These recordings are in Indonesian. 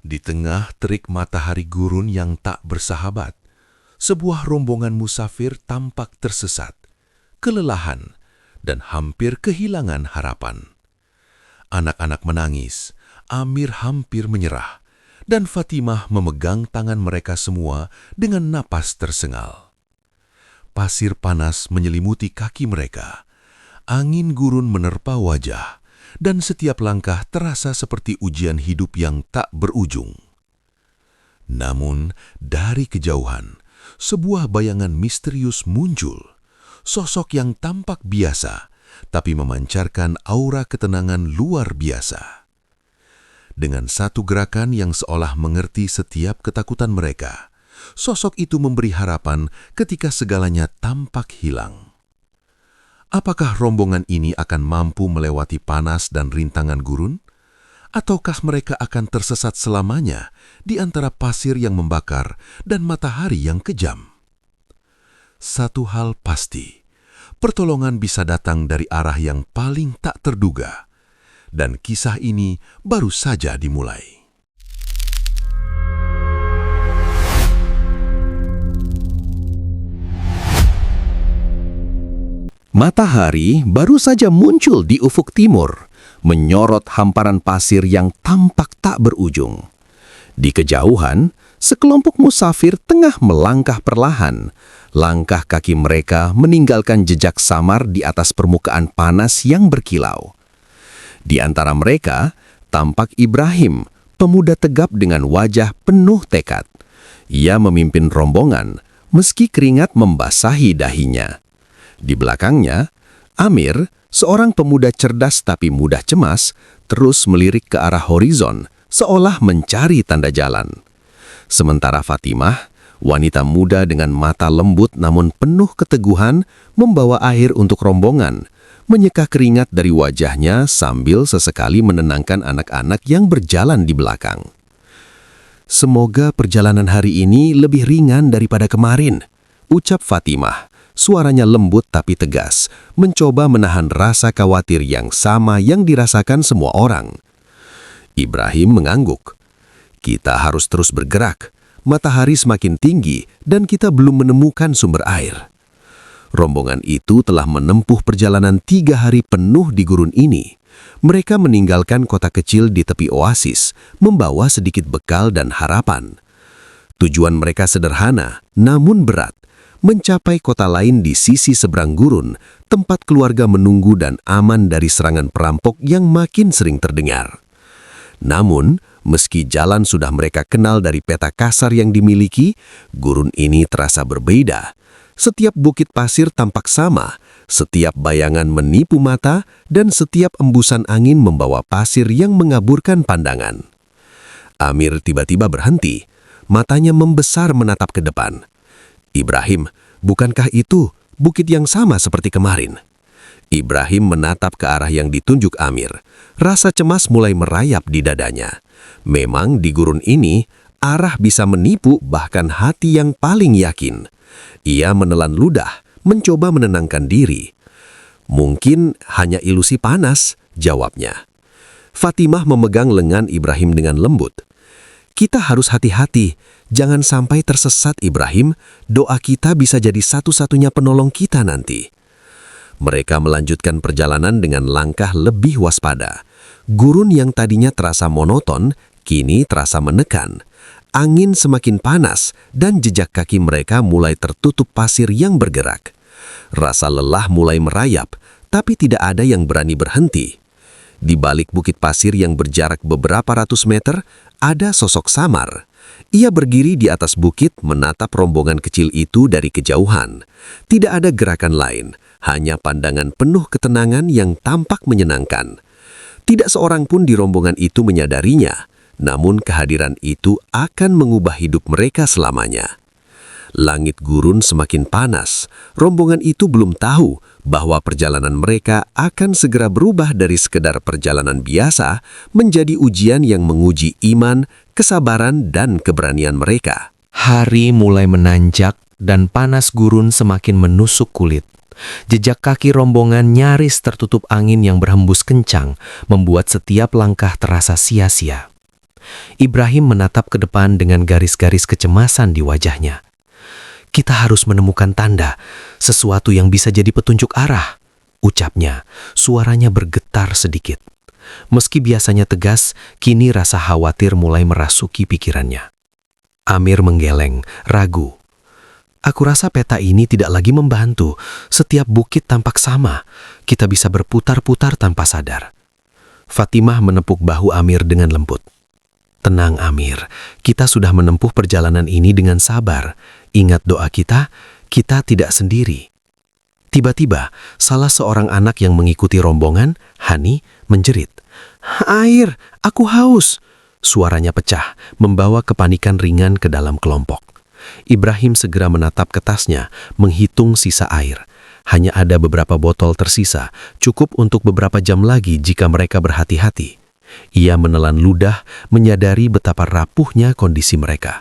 Di tengah terik matahari gurun yang tak bersahabat, sebuah rombongan musafir tampak tersesat, kelelahan, dan hampir kehilangan harapan. Anak-anak menangis, Amir hampir menyerah, dan Fatimah memegang tangan mereka semua dengan napas tersengal. Pasir panas menyelimuti kaki mereka, angin gurun menerpa wajah, dan setiap langkah terasa seperti ujian hidup yang tak berujung. Namun, dari kejauhan, sebuah bayangan misterius muncul, sosok yang tampak biasa, tapi memancarkan aura ketenangan luar biasa. Dengan satu gerakan yang seolah mengerti setiap ketakutan mereka, sosok itu memberi harapan ketika segalanya tampak hilang. Apakah rombongan ini akan mampu melewati panas dan rintangan gurun? Ataukah mereka akan tersesat selamanya di antara pasir yang membakar dan matahari yang kejam? Satu hal pasti, pertolongan bisa datang dari arah yang paling tak terduga, dan kisah ini baru saja dimulai. Matahari baru saja muncul di ufuk timur, menyorot hamparan pasir yang tampak tak berujung. Di kejauhan, sekelompok musafir tengah melangkah perlahan. Langkah kaki mereka meninggalkan jejak samar di atas permukaan panas yang berkilau. Di antara mereka, tampak Ibrahim, pemuda tegap dengan wajah penuh tekad. Ia memimpin rombongan, meski keringat membasahi dahinya. Di belakangnya, Amir, seorang pemuda cerdas tapi mudah cemas, terus melirik ke arah horizon, seolah mencari tanda jalan. Sementara Fatimah, wanita muda dengan mata lembut namun penuh keteguhan, membawa air untuk rombongan, menyeka keringat dari wajahnya sambil sesekali menenangkan anak-anak yang berjalan di belakang. "Semoga perjalanan hari ini lebih ringan daripada kemarin," ucap Fatimah. Suaranya lembut tapi tegas, mencoba menahan rasa khawatir yang sama yang dirasakan semua orang. Ibrahim mengangguk. "Kita harus terus bergerak. Matahari semakin tinggi dan kita belum menemukan sumber air." Rombongan itu telah menempuh perjalanan 3 hari penuh di gurun ini. Mereka meninggalkan kota kecil di tepi oasis, membawa sedikit bekal dan harapan. Tujuan mereka sederhana, namun berat. Mencapai kota lain di sisi seberang gurun, tempat keluarga menunggu dan aman dari serangan perampok yang makin sering terdengar. Namun, meski jalan sudah mereka kenal dari peta kasar yang dimiliki, gurun ini terasa berbeda. Setiap bukit pasir tampak sama, setiap bayangan menipu mata, dan setiap embusan angin membawa pasir yang mengaburkan pandangan. Amir tiba-tiba berhenti, matanya membesar menatap ke depan. "Ibrahim, bukankah itu bukit yang sama seperti kemarin?" Ibrahim menatap ke arah yang ditunjuk Amir. Rasa cemas mulai merayap di dadanya. Memang di gurun ini, arah bisa menipu bahkan hati yang paling yakin. Ia menelan ludah, mencoba menenangkan diri. "Mungkin hanya ilusi panas," jawabnya. Fatimah memegang lengan Ibrahim dengan lembut. "Kita harus hati-hati. Jangan sampai tersesat, Ibrahim. Doa kita bisa jadi satu-satunya penolong kita nanti." Mereka melanjutkan perjalanan dengan langkah lebih waspada. Gurun yang tadinya terasa monoton, kini terasa menekan. Angin semakin panas, dan jejak kaki mereka mulai tertutup pasir yang bergerak. Rasa lelah mulai merayap, tapi tidak ada yang berani berhenti. Di balik bukit pasir yang berjarak beberapa ratus meter, ada sosok samar. Ia berdiri di atas bukit menatap rombongan kecil itu dari kejauhan. Tidak ada gerakan lain, hanya pandangan penuh ketenangan yang tampak menyenangkan. Tidak seorang pun di rombongan itu menyadarinya, namun kehadiran itu akan mengubah hidup mereka selamanya. Langit gurun semakin panas. Rombongan itu belum tahu bahwa perjalanan mereka akan segera berubah dari sekedar perjalanan biasa menjadi ujian yang menguji iman, kesabaran, dan keberanian mereka. Hari mulai menanjak dan panas gurun semakin menusuk kulit. Jejak kaki rombongan nyaris tertutup angin yang berhembus kencang, membuat setiap langkah terasa sia-sia. Ibrahim menatap ke depan dengan garis-garis kecemasan di wajahnya. Kita harus menemukan tanda, sesuatu yang bisa jadi petunjuk arah, ucapnya, suaranya bergetar sedikit. Meski biasanya tegas, kini rasa khawatir mulai merasuki pikirannya. Amir menggeleng, ragu. Aku rasa peta ini tidak lagi membantu. Setiap bukit tampak sama. Kita bisa berputar-putar tanpa sadar. Fatimah menepuk bahu Amir dengan lembut. Tenang Amir, kita sudah menempuh perjalanan ini dengan sabar. Ingat doa kita tidak sendiri. Tiba-tiba, salah seorang anak yang mengikuti rombongan, Hani, menjerit. Air, aku haus. Suaranya pecah, membawa kepanikan ringan ke dalam kelompok. Ibrahim segera menatap ke tasnya, menghitung sisa air. Hanya ada beberapa botol tersisa, cukup untuk beberapa jam lagi jika mereka berhati-hati. Ia menelan ludah, menyadari betapa rapuhnya kondisi mereka.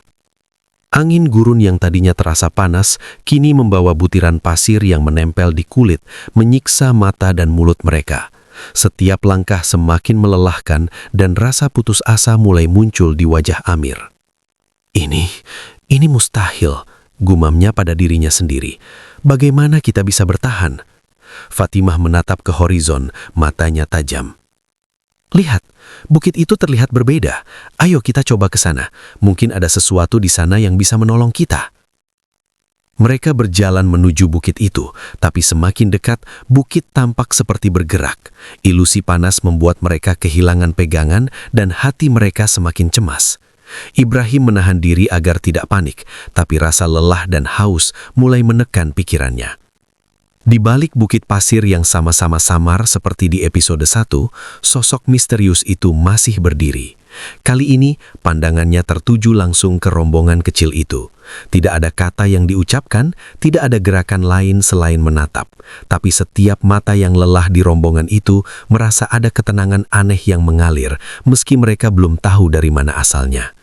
Angin gurun yang tadinya terasa panas, kini membawa butiran pasir yang menempel di kulit, menyiksa mata dan mulut mereka. Setiap langkah semakin melelahkan dan rasa putus asa mulai muncul di wajah Amir. Ini mustahil, gumamnya pada dirinya sendiri. Bagaimana kita bisa bertahan? Fatimah menatap ke horizon, matanya tajam. Lihat, bukit itu terlihat berbeda. Ayo kita coba ke sana. Mungkin ada sesuatu di sana yang bisa menolong kita. Mereka berjalan menuju bukit itu, tapi semakin dekat, bukit tampak seperti bergerak. Ilusi panas membuat mereka kehilangan pegangan dan hati mereka semakin cemas. Ibrahim menahan diri agar tidak panik, tapi rasa lelah dan haus mulai menekan pikirannya. Di balik bukit pasir yang sama-sama samar seperti di episode 1, sosok misterius itu masih berdiri. Kali ini, pandangannya tertuju langsung ke rombongan kecil itu. Tidak ada kata yang diucapkan, tidak ada gerakan lain selain menatap. Tapi setiap mata yang lelah di rombongan itu merasa ada ketenangan aneh yang mengalir, meski mereka belum tahu dari mana asalnya.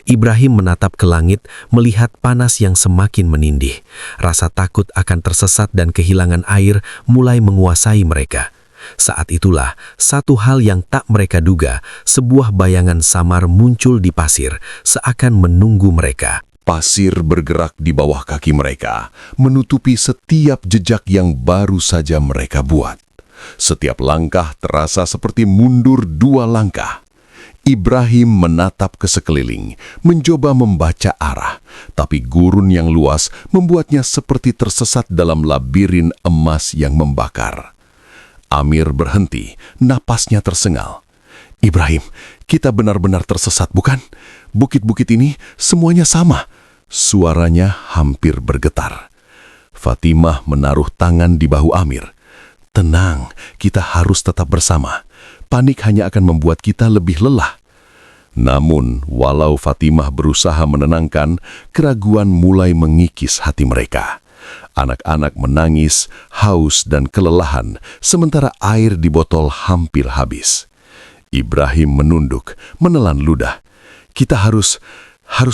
Ibrahim menatap ke langit, melihat panas yang semakin menindih. Rasa takut akan tersesat dan kehilangan air mulai menguasai mereka. Saat itulah, satu hal yang tak mereka duga, sebuah bayangan samar muncul di pasir, seakan menunggu mereka. Pasir bergerak di bawah kaki mereka, menutupi setiap jejak yang baru saja mereka buat. Setiap langkah terasa seperti mundur 2 langkah. Ibrahim menatap ke sekeliling, mencoba membaca arah, tapi gurun yang luas membuatnya seperti tersesat dalam labirin emas yang membakar. Amir berhenti, napasnya tersengal. Ibrahim, kita benar-benar tersesat, bukan? Bukit-bukit ini semuanya sama. Suaranya hampir bergetar. Fatimah menaruh tangan di bahu Amir. Tenang, kita harus tetap bersama. Panik hanya akan membuat kita lebih lelah. Namun, walau Fatimah berusaha menenangkan, keraguan mulai mengikis hati mereka. Anak-anak menangis, haus dan kelelahan, sementara air di botol hampir habis. Ibrahim menunduk, menelan ludah. Kita harus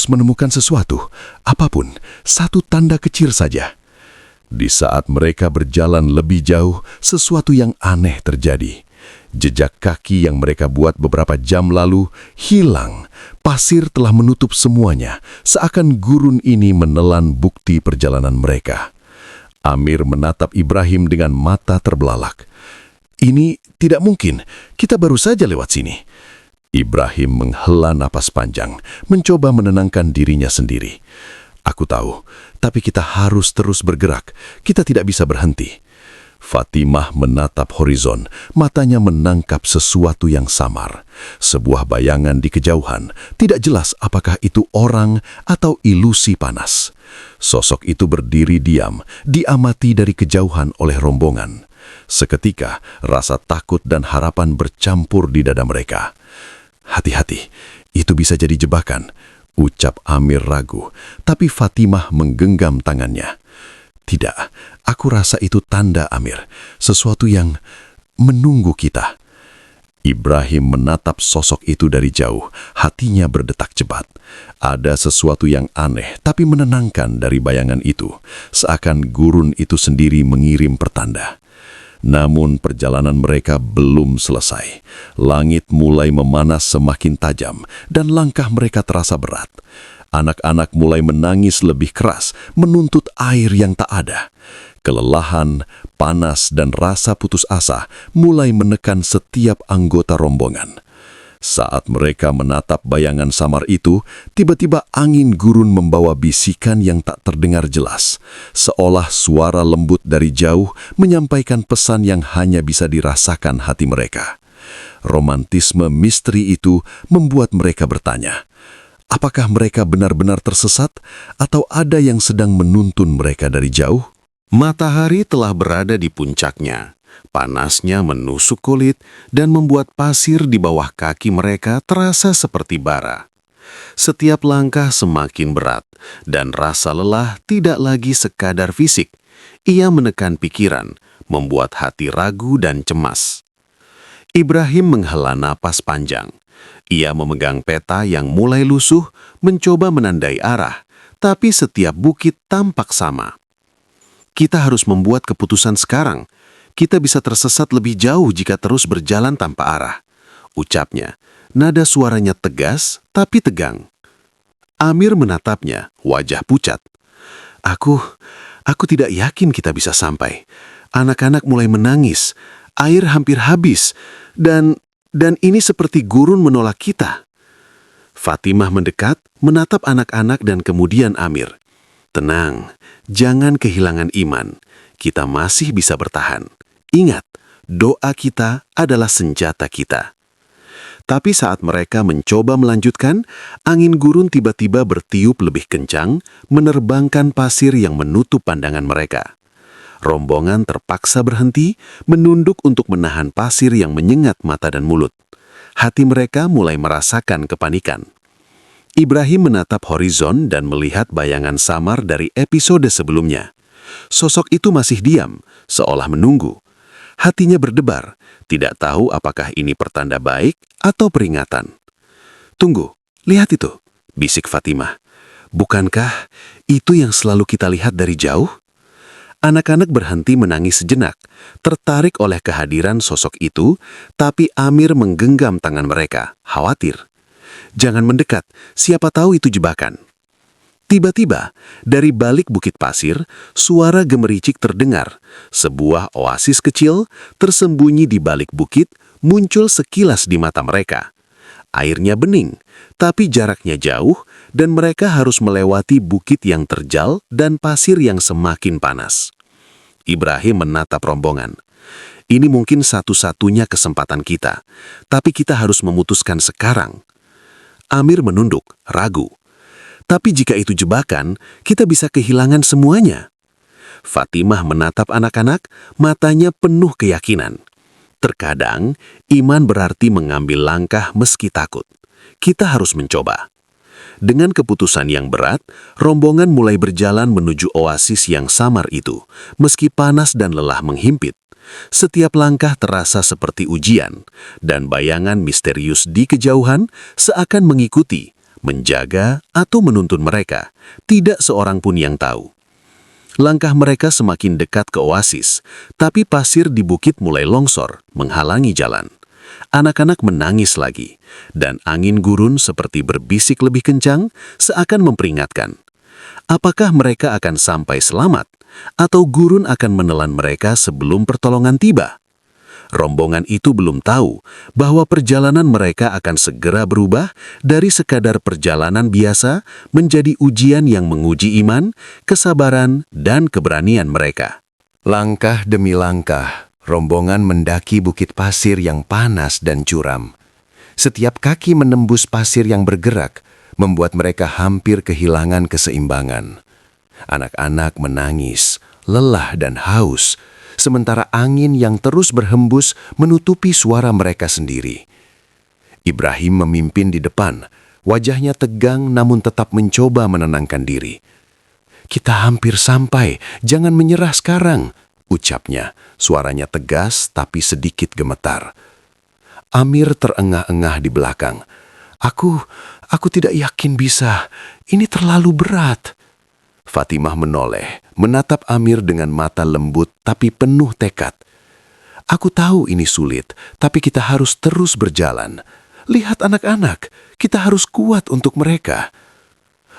menemukan sesuatu, apapun, satu tanda kecil saja. Di saat mereka berjalan lebih jauh, sesuatu yang aneh terjadi. Jejak kaki yang mereka buat beberapa jam lalu hilang. Pasir telah menutup semuanya, seakan gurun ini menelan bukti perjalanan mereka. Amir menatap Ibrahim dengan mata terbelalak. Ini tidak mungkin, kita baru saja lewat sini. Ibrahim menghela napas panjang, mencoba menenangkan dirinya sendiri. Aku tahu, tapi kita harus terus bergerak, kita tidak bisa berhenti. Fatimah menatap horizon, matanya menangkap sesuatu yang samar. Sebuah bayangan di kejauhan, tidak jelas apakah itu orang atau ilusi panas. Sosok itu berdiri diam, diamati dari kejauhan oleh rombongan. Seketika, rasa takut dan harapan bercampur di dada mereka. Hati-hati, itu bisa jadi jebakan, ucap Amir ragu, tapi Fatimah menggenggam tangannya. Tidak, aku rasa itu tanda Amir, sesuatu yang menunggu kita. Ibrahim menatap sosok itu dari jauh, hatinya berdetak cepat. Ada sesuatu yang aneh tapi menenangkan dari bayangan itu, seakan gurun itu sendiri mengirim pertanda. Namun perjalanan mereka belum selesai. Langit mulai memanas semakin tajam dan langkah mereka terasa berat. Anak-anak mulai menangis lebih keras, menuntut air yang tak ada. Kelelahan, panas, dan rasa putus asa mulai menekan setiap anggota rombongan. Saat mereka menatap bayangan samar itu, tiba-tiba angin gurun membawa bisikan yang tak terdengar jelas, seolah suara lembut dari jauh menyampaikan pesan yang hanya bisa dirasakan hati mereka. Romantisme misteri itu membuat mereka bertanya, apakah mereka benar-benar tersesat atau ada yang sedang menuntun mereka dari jauh? Matahari telah berada di puncaknya. Panasnya menusuk kulit dan membuat pasir di bawah kaki mereka terasa seperti bara. Setiap langkah semakin berat dan rasa lelah tidak lagi sekadar fisik. Ia menekan pikiran, membuat hati ragu dan cemas. Ibrahim menghela napas panjang. Ia memegang peta yang mulai lusuh, mencoba menandai arah, tapi setiap bukit tampak sama. Kita harus membuat keputusan sekarang. Kita bisa tersesat lebih jauh jika terus berjalan tanpa arah, ucapnya. Nada suaranya tegas tapi tegang. Amir menatapnya, wajah pucat. Aku tidak yakin kita bisa sampai. Anak-anak mulai menangis, air hampir habis, dan ini seperti gurun menolak kita. Fatimah mendekat, menatap anak-anak dan kemudian Amir. Tenang, jangan kehilangan iman. Kita masih bisa bertahan. Ingat, doa kita adalah senjata kita. Tapi saat mereka mencoba melanjutkan, angin gurun tiba-tiba bertiup lebih kencang, menerbangkan pasir yang menutup pandangan mereka. Rombongan terpaksa berhenti, menunduk untuk menahan pasir yang menyengat mata dan mulut. Hati mereka mulai merasakan kepanikan. Ibrahim menatap horizon dan melihat bayangan samar dari episode sebelumnya. Sosok itu masih diam, seolah menunggu. Hatinya berdebar, tidak tahu apakah ini pertanda baik atau peringatan. Tunggu, lihat itu, bisik Fatimah. Bukankah itu yang selalu kita lihat dari jauh? Anak-anak berhenti menangis sejenak, tertarik oleh kehadiran sosok itu, tapi Amir menggenggam tangan mereka, khawatir. Jangan mendekat, siapa tahu itu jebakan. Tiba-tiba, dari balik bukit pasir, suara gemericik terdengar. Sebuah oasis kecil, tersembunyi di balik bukit, muncul sekilas di mata mereka. Airnya bening, tapi jaraknya jauh, dan mereka harus melewati bukit yang terjal dan pasir yang semakin panas. Ibrahim menatap rombongan. Ini mungkin satu-satunya kesempatan kita, tapi kita harus memutuskan sekarang. Amir menunduk, ragu. Tapi jika itu jebakan, kita bisa kehilangan semuanya. Fatimah menatap anak-anak, matanya penuh keyakinan. Terkadang, iman berarti mengambil langkah meski takut. Kita harus mencoba. Dengan keputusan yang berat, rombongan mulai berjalan menuju oasis yang samar itu, meski panas dan lelah menghimpit. Setiap langkah terasa seperti ujian, dan bayangan misterius di kejauhan seakan mengikuti, menjaga atau menuntun mereka, tidak seorang pun yang tahu. Langkah mereka semakin dekat ke oasis, tapi pasir di bukit mulai longsor, menghalangi jalan. Anak-anak menangis lagi, dan angin gurun seperti berbisik lebih kencang, seakan memperingatkan. Apakah mereka akan sampai selamat, atau gurun akan menelan mereka sebelum pertolongan tiba? Rombongan itu belum tahu bahwa perjalanan mereka akan segera berubah dari sekadar perjalanan biasa menjadi ujian yang menguji iman, kesabaran, dan keberanian mereka. Langkah demi langkah, rombongan mendaki bukit pasir yang panas dan curam. Setiap kaki menembus pasir yang bergerak, membuat mereka hampir kehilangan keseimbangan. Anak-anak menangis, lelah dan haus, sementara angin yang terus berhembus menutupi suara mereka sendiri. Ibrahim memimpin di depan, wajahnya tegang namun tetap mencoba menenangkan diri. Kita hampir sampai, jangan menyerah sekarang, ucapnya, suaranya tegas tapi sedikit gemetar. Amir terengah-engah di belakang. Aku tidak yakin bisa, ini terlalu berat. Fatimah menoleh, menatap Amir dengan mata lembut tapi penuh tekad. Aku tahu ini sulit, tapi kita harus terus berjalan. Lihat anak-anak, kita harus kuat untuk mereka."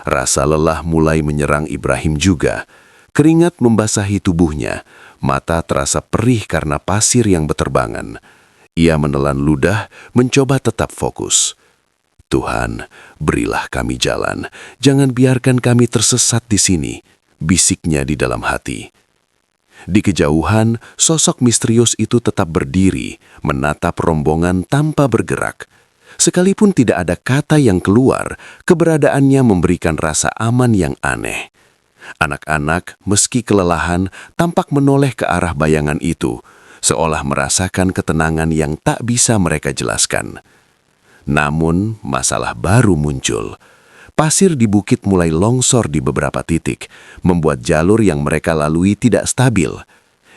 Rasa lelah mulai menyerang Ibrahim juga. Keringat membasahi tubuhnya, mata terasa perih karena pasir yang berterbangan. Ia menelan ludah, mencoba tetap fokus. "Tuhan, berilah kami jalan. Jangan biarkan kami tersesat di sini," bisiknya di dalam hati. Di kejauhan, sosok misterius itu tetap berdiri, menatap rombongan tanpa bergerak. Sekalipun tidak ada kata yang keluar, keberadaannya memberikan rasa aman yang aneh. Anak-anak, meski kelelahan, tampak menoleh ke arah bayangan itu, seolah merasakan ketenangan yang tak bisa mereka jelaskan. Namun, masalah baru muncul. Pasir di bukit mulai longsor di beberapa titik, membuat jalur yang mereka lalui tidak stabil.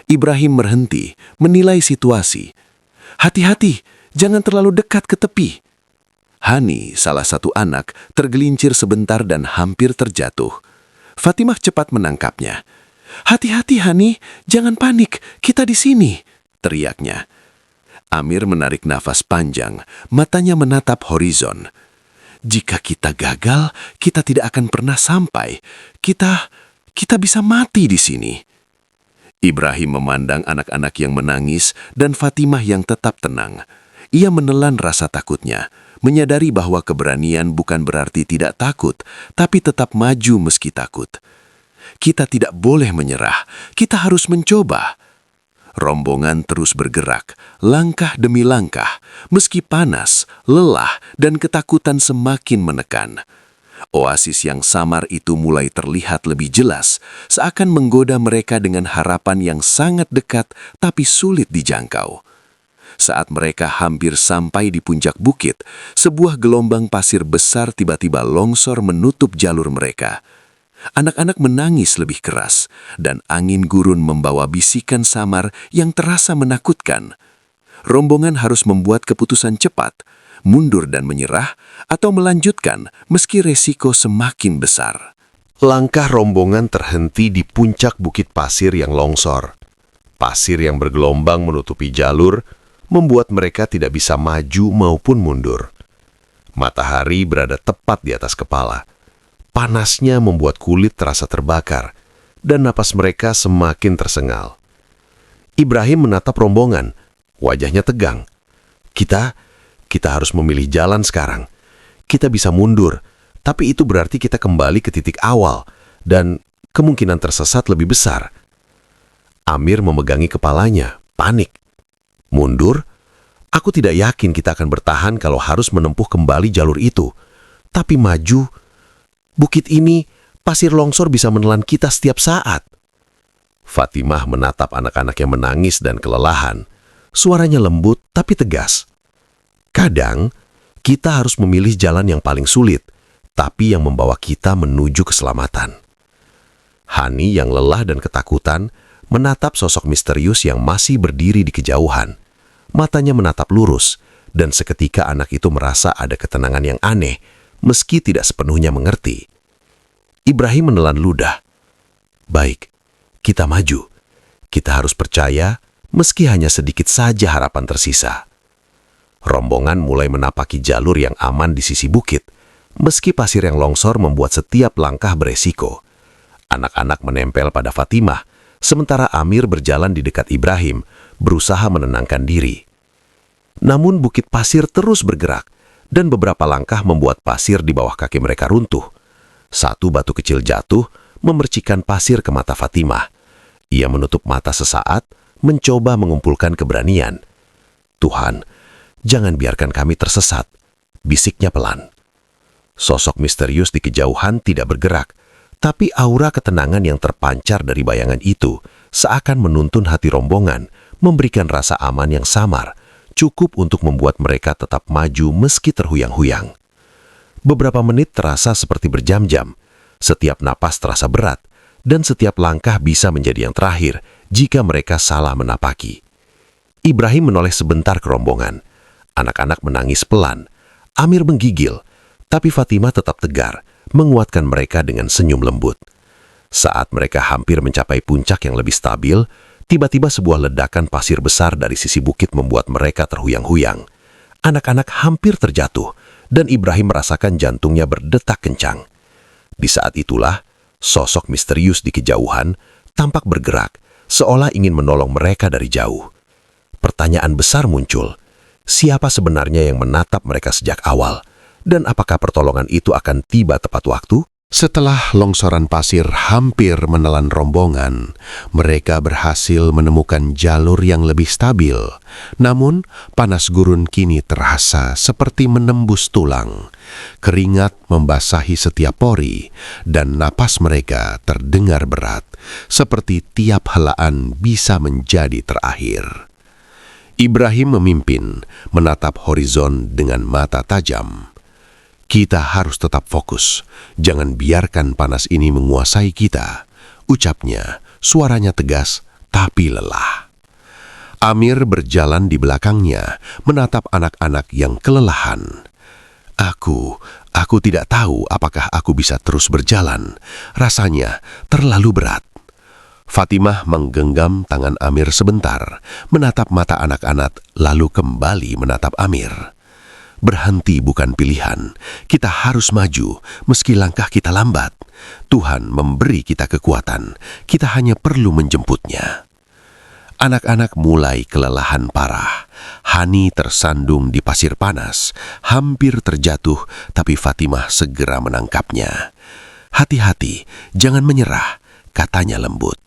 Ibrahim berhenti, menilai situasi. "Hati-hati, jangan terlalu dekat ke tepi." Hani, salah satu anak, tergelincir sebentar dan hampir terjatuh. Fatimah cepat menangkapnya. "Hati-hati, Hani, jangan panik, kita di sini," teriaknya. Amir menarik nafas panjang, matanya menatap horizon. "Jika kita gagal, kita tidak akan pernah sampai. Kita bisa mati di sini." Ibrahim memandang anak-anak yang menangis dan Fatimah yang tetap tenang. Ia menelan rasa takutnya, menyadari bahwa keberanian bukan berarti tidak takut, tapi tetap maju meski takut. Kita tidak boleh menyerah, kita harus mencoba. Rombongan terus bergerak, langkah demi langkah, meski panas, lelah, dan ketakutan semakin menekan. Oasis yang samar itu mulai terlihat lebih jelas, seakan menggoda mereka dengan harapan yang sangat dekat tapi sulit dijangkau. Saat mereka hampir sampai di puncak bukit, sebuah gelombang pasir besar tiba-tiba longsor menutup jalur mereka. Anak-anak menangis lebih keras, dan angin gurun membawa bisikan samar yang terasa menakutkan. Rombongan harus membuat keputusan cepat, mundur dan menyerah, atau melanjutkan meski resiko semakin besar. Langkah rombongan terhenti di puncak bukit pasir yang longsor. Pasir yang bergelombang menutupi jalur, membuat mereka tidak bisa maju maupun mundur. Matahari berada tepat di atas kepala. Panasnya membuat kulit terasa terbakar, dan napas mereka semakin tersengal. Ibrahim menatap rombongan, wajahnya tegang. Kita harus memilih jalan sekarang. Kita bisa mundur, tapi itu berarti kita kembali ke titik awal, dan kemungkinan tersesat lebih besar. Amir memegangi kepalanya, panik. Mundur? Aku tidak yakin kita akan bertahan kalau harus menempuh kembali jalur itu. Tapi maju, bukit ini, pasir longsor bisa menelan kita setiap saat. Fatimah menatap anak-anak yang menangis dan kelelahan. Suaranya lembut tapi tegas. Kadang, kita harus memilih jalan yang paling sulit, tapi yang membawa kita menuju keselamatan. Hani yang lelah dan ketakutan menatap sosok misterius yang masih berdiri di kejauhan. Matanya menatap lurus, dan seketika anak itu merasa ada ketenangan yang aneh, meski tidak sepenuhnya mengerti. Ibrahim menelan ludah. "Baik, kita maju. Kita harus percaya, meski hanya sedikit saja harapan tersisa." Rombongan mulai menapaki jalur yang aman di sisi bukit, meski pasir yang longsor membuat setiap langkah beresiko. Anak-anak menempel pada Fatimah, sementara Amir berjalan di dekat Ibrahim, berusaha menenangkan diri. Namun bukit pasir terus bergerak, dan beberapa langkah membuat pasir di bawah kaki mereka runtuh. Satu batu kecil jatuh, memercikan pasir ke mata Fatimah. Ia menutup mata sesaat, mencoba mengumpulkan keberanian. "Tuhan, jangan biarkan kami tersesat," bisiknya pelan. Sosok misterius di kejauhan tidak bergerak, tapi aura ketenangan yang terpancar dari bayangan itu seakan menuntun hati rombongan, memberikan rasa aman yang samar, cukup untuk membuat mereka tetap maju meski terhuyang-huyang. Beberapa menit terasa seperti berjam-jam, setiap napas terasa berat, dan setiap langkah bisa menjadi yang terakhir jika mereka salah menapaki. Ibrahim menoleh sebentar ke rombongan. Anak-anak menangis pelan. Amir menggigil, tapi Fatimah tetap tegar, menguatkan mereka dengan senyum lembut. Saat mereka hampir mencapai puncak yang lebih stabil, Tiba-tiba sebuah ledakan pasir besar dari sisi bukit membuat mereka terhuyang-huyang. Anak-anak hampir terjatuh, dan Ibrahim merasakan jantungnya berdetak kencang. Di saat itulah, sosok misterius di kejauhan tampak bergerak, seolah ingin menolong mereka dari jauh. Pertanyaan besar muncul, siapa sebenarnya yang menatap mereka sejak awal? Dan apakah pertolongan itu akan tiba tepat waktu? Setelah longsoran pasir hampir menelan rombongan, mereka berhasil menemukan jalur yang lebih stabil. Namun, panas gurun kini terasa seperti menembus tulang. Keringat membasahi setiap pori, dan napas mereka terdengar berat, seperti tiap helaan bisa menjadi terakhir. Ibrahim memimpin, menatap horizon dengan mata tajam. Kita harus tetap fokus, jangan biarkan panas ini menguasai kita, ucapnya, suaranya tegas tapi lelah. Amir berjalan di belakangnya, menatap anak-anak yang kelelahan. Aku tidak tahu apakah aku bisa terus berjalan, rasanya terlalu berat. Fatimah menggenggam tangan Amir sebentar, menatap mata anak-anak, lalu kembali menatap Amir. Berhenti bukan pilihan, kita harus maju meski langkah kita lambat. Tuhan memberi kita kekuatan, kita hanya perlu menjemputnya. Anak-anak mulai kelelahan parah. Hani tersandung di pasir panas, hampir terjatuh, tapi Fatimah segera menangkapnya. Hati-hati, jangan menyerah, katanya lembut.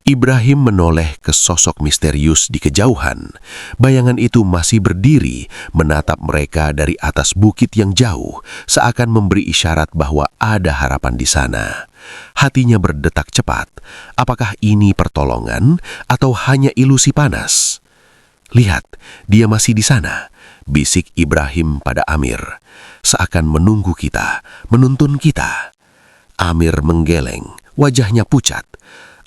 Ibrahim menoleh ke sosok misterius di kejauhan. Bayangan itu masih berdiri, menatap mereka dari atas bukit yang jauh, seakan memberi isyarat bahwa ada harapan di sana. Hatinya berdetak cepat. Apakah ini pertolongan atau hanya ilusi panas? Lihat, dia masih di sana, bisik Ibrahim pada Amir. Seakan menunggu kita, menuntun kita. Amir menggeleng, wajahnya pucat.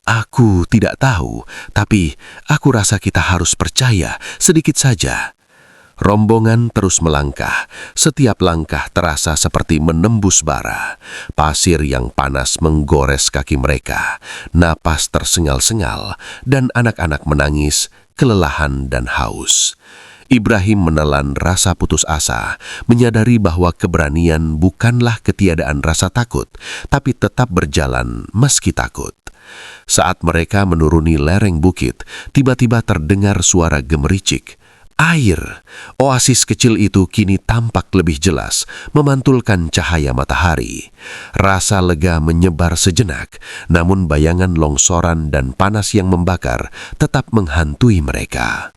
Aku tidak tahu, tapi aku rasa kita harus percaya sedikit saja. Rombongan terus melangkah, setiap langkah terasa seperti menembus bara. Pasir yang panas menggores kaki mereka, napas tersengal-sengal, dan anak-anak menangis, kelelahan dan haus. Ibrahim menelan rasa putus asa, menyadari bahwa keberanian bukanlah ketiadaan rasa takut, tapi tetap berjalan meski takut. Saat mereka menuruni lereng bukit, tiba-tiba terdengar suara gemericik. Air! Oasis kecil itu kini tampak lebih jelas, memantulkan cahaya matahari. Rasa lega menyebar sejenak, namun bayangan longsoran dan panas yang membakar tetap menghantui mereka.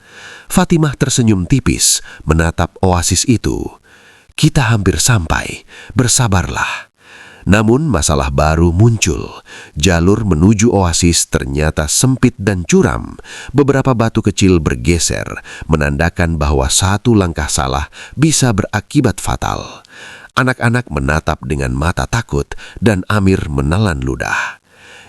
Fatimah tersenyum tipis, menatap oasis itu. Kita hampir sampai, bersabarlah. Namun masalah baru muncul. Jalur menuju oasis ternyata sempit dan curam. Beberapa batu kecil bergeser, menandakan bahwa satu langkah salah bisa berakibat fatal. Anak-anak menatap dengan mata takut dan Amir menelan ludah.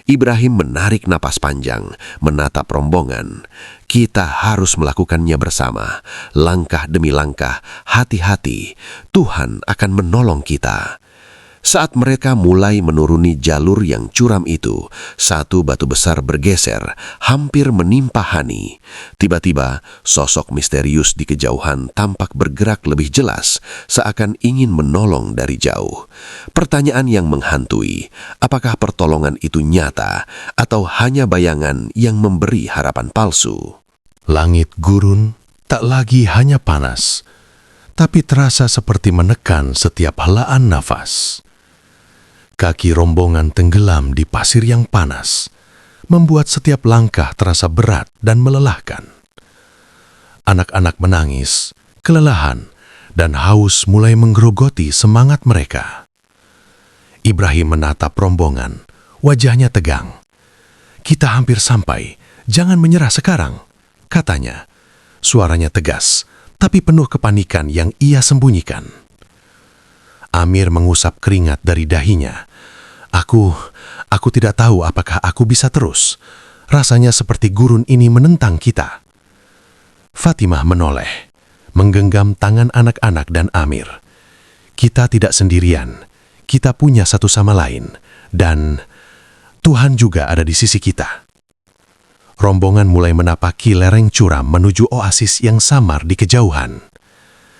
Ibrahim menarik napas panjang, menatap rombongan. Kita harus melakukannya bersama. Langkah demi langkah, hati-hati. Tuhan akan menolong kita. Saat mereka mulai menuruni jalur yang curam itu, satu batu besar bergeser, hampir menimpa Hani. Tiba-tiba, sosok misterius di kejauhan tampak bergerak lebih jelas, seakan ingin menolong dari jauh. Pertanyaan yang menghantui, apakah pertolongan itu nyata atau hanya bayangan yang memberi harapan palsu? Langit gurun tak lagi hanya panas, tapi terasa seperti menekan setiap helaan nafas. Kaki rombongan tenggelam di pasir yang panas, membuat setiap langkah terasa berat dan melelahkan. Anak-anak menangis, kelelahan, dan haus mulai menggerogoti semangat mereka. Ibrahim menatap rombongan, wajahnya tegang. Kita hampir sampai, jangan menyerah sekarang, katanya. Suaranya tegas, tapi penuh kepanikan yang ia sembunyikan. Amir mengusap keringat dari dahinya. Aku tidak tahu apakah aku bisa terus. Rasanya seperti gurun ini menentang kita. Fatimah menoleh, menggenggam tangan anak-anak dan Amir. Kita tidak sendirian, kita punya satu sama lain, dan Tuhan juga ada di sisi kita. rombongan mulai menapaki lereng curam menuju oasis yang samar di kejauhan.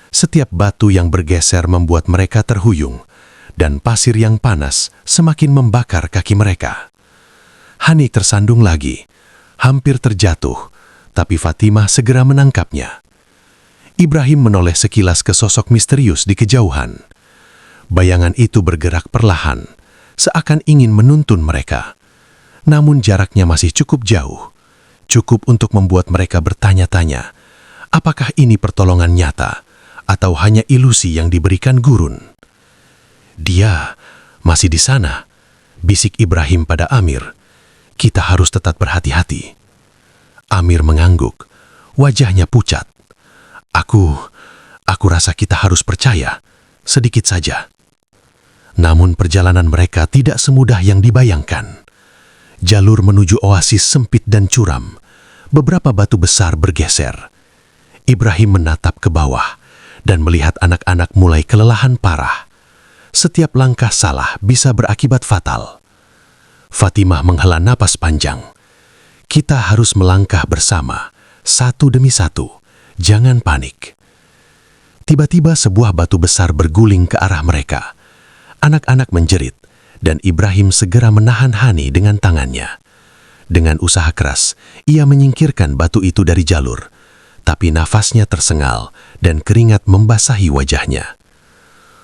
Setiap batu yang bergeser membuat mereka terhuyung, dan pasir yang panas semakin membakar kaki mereka. Hani tersandung lagi, hampir terjatuh, tapi Fatimah segera menangkapnya. Ibrahim menoleh sekilas ke sosok misterius di kejauhan. Bayangan itu bergerak perlahan, seakan ingin menuntun mereka. Namun jaraknya masih cukup jauh, cukup untuk membuat mereka bertanya-tanya, apakah ini pertolongan nyata atau hanya ilusi yang diberikan gurun? "Dia masih di sana," bisik Ibrahim pada Amir. "Kita harus tetap berhati-hati." Amir mengangguk, wajahnya pucat. Aku rasa kita harus percaya, sedikit saja." Namun perjalanan mereka tidak semudah yang dibayangkan. Jalur menuju oasis sempit dan curam. Beberapa batu besar bergeser. Ibrahim menatap ke bawah dan melihat anak-anak mulai kelelahan parah. Setiap langkah salah bisa berakibat fatal. Fatimah menghela napas panjang. "Kita harus melangkah bersama, satu demi satu. Jangan panik." Tiba-tiba sebuah batu besar berguling ke arah mereka. Anak-anak menjerit, dan Ibrahim segera menahan Hani dengan tangannya. Dengan usaha keras, ia menyingkirkan batu itu dari jalur, tapi nafasnya tersengal dan keringat membasahi wajahnya.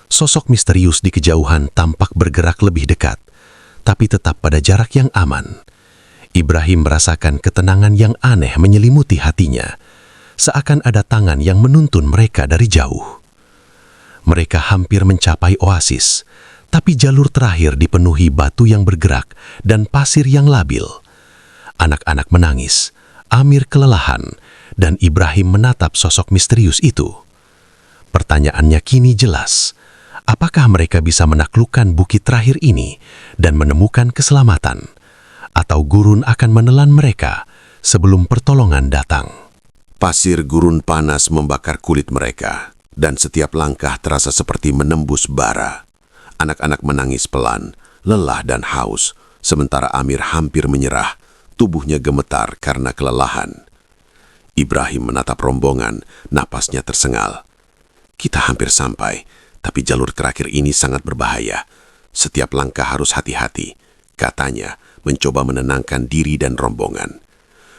Sosok misterius di kejauhan tampak bergerak lebih dekat, tapi tetap pada jarak yang aman. Ibrahim merasakan ketenangan yang aneh menyelimuti hatinya, seakan ada tangan yang menuntun mereka dari jauh. Mereka hampir mencapai oasis, tapi jalur terakhir dipenuhi batu yang bergerak dan pasir yang labil. Anak-anak menangis, Amir kelelahan, dan Ibrahim menatap sosok misterius itu. Pertanyaannya kini jelas, apakah mereka bisa menaklukkan bukit terakhir ini dan menemukan keselamatan? Atau gurun akan menelan mereka sebelum pertolongan datang? Pasir gurun panas membakar kulit mereka, dan setiap langkah terasa seperti menembus bara. Anak-anak menangis pelan, lelah dan haus, sementara Amir hampir menyerah, tubuhnya gemetar karena kelelahan. Ibrahim menatap rombongan, napasnya tersengal. "Kita hampir sampai, tapi jalur terakhir ini sangat berbahaya. Setiap langkah harus hati-hati," katanya, mencoba menenangkan diri dan rombongan.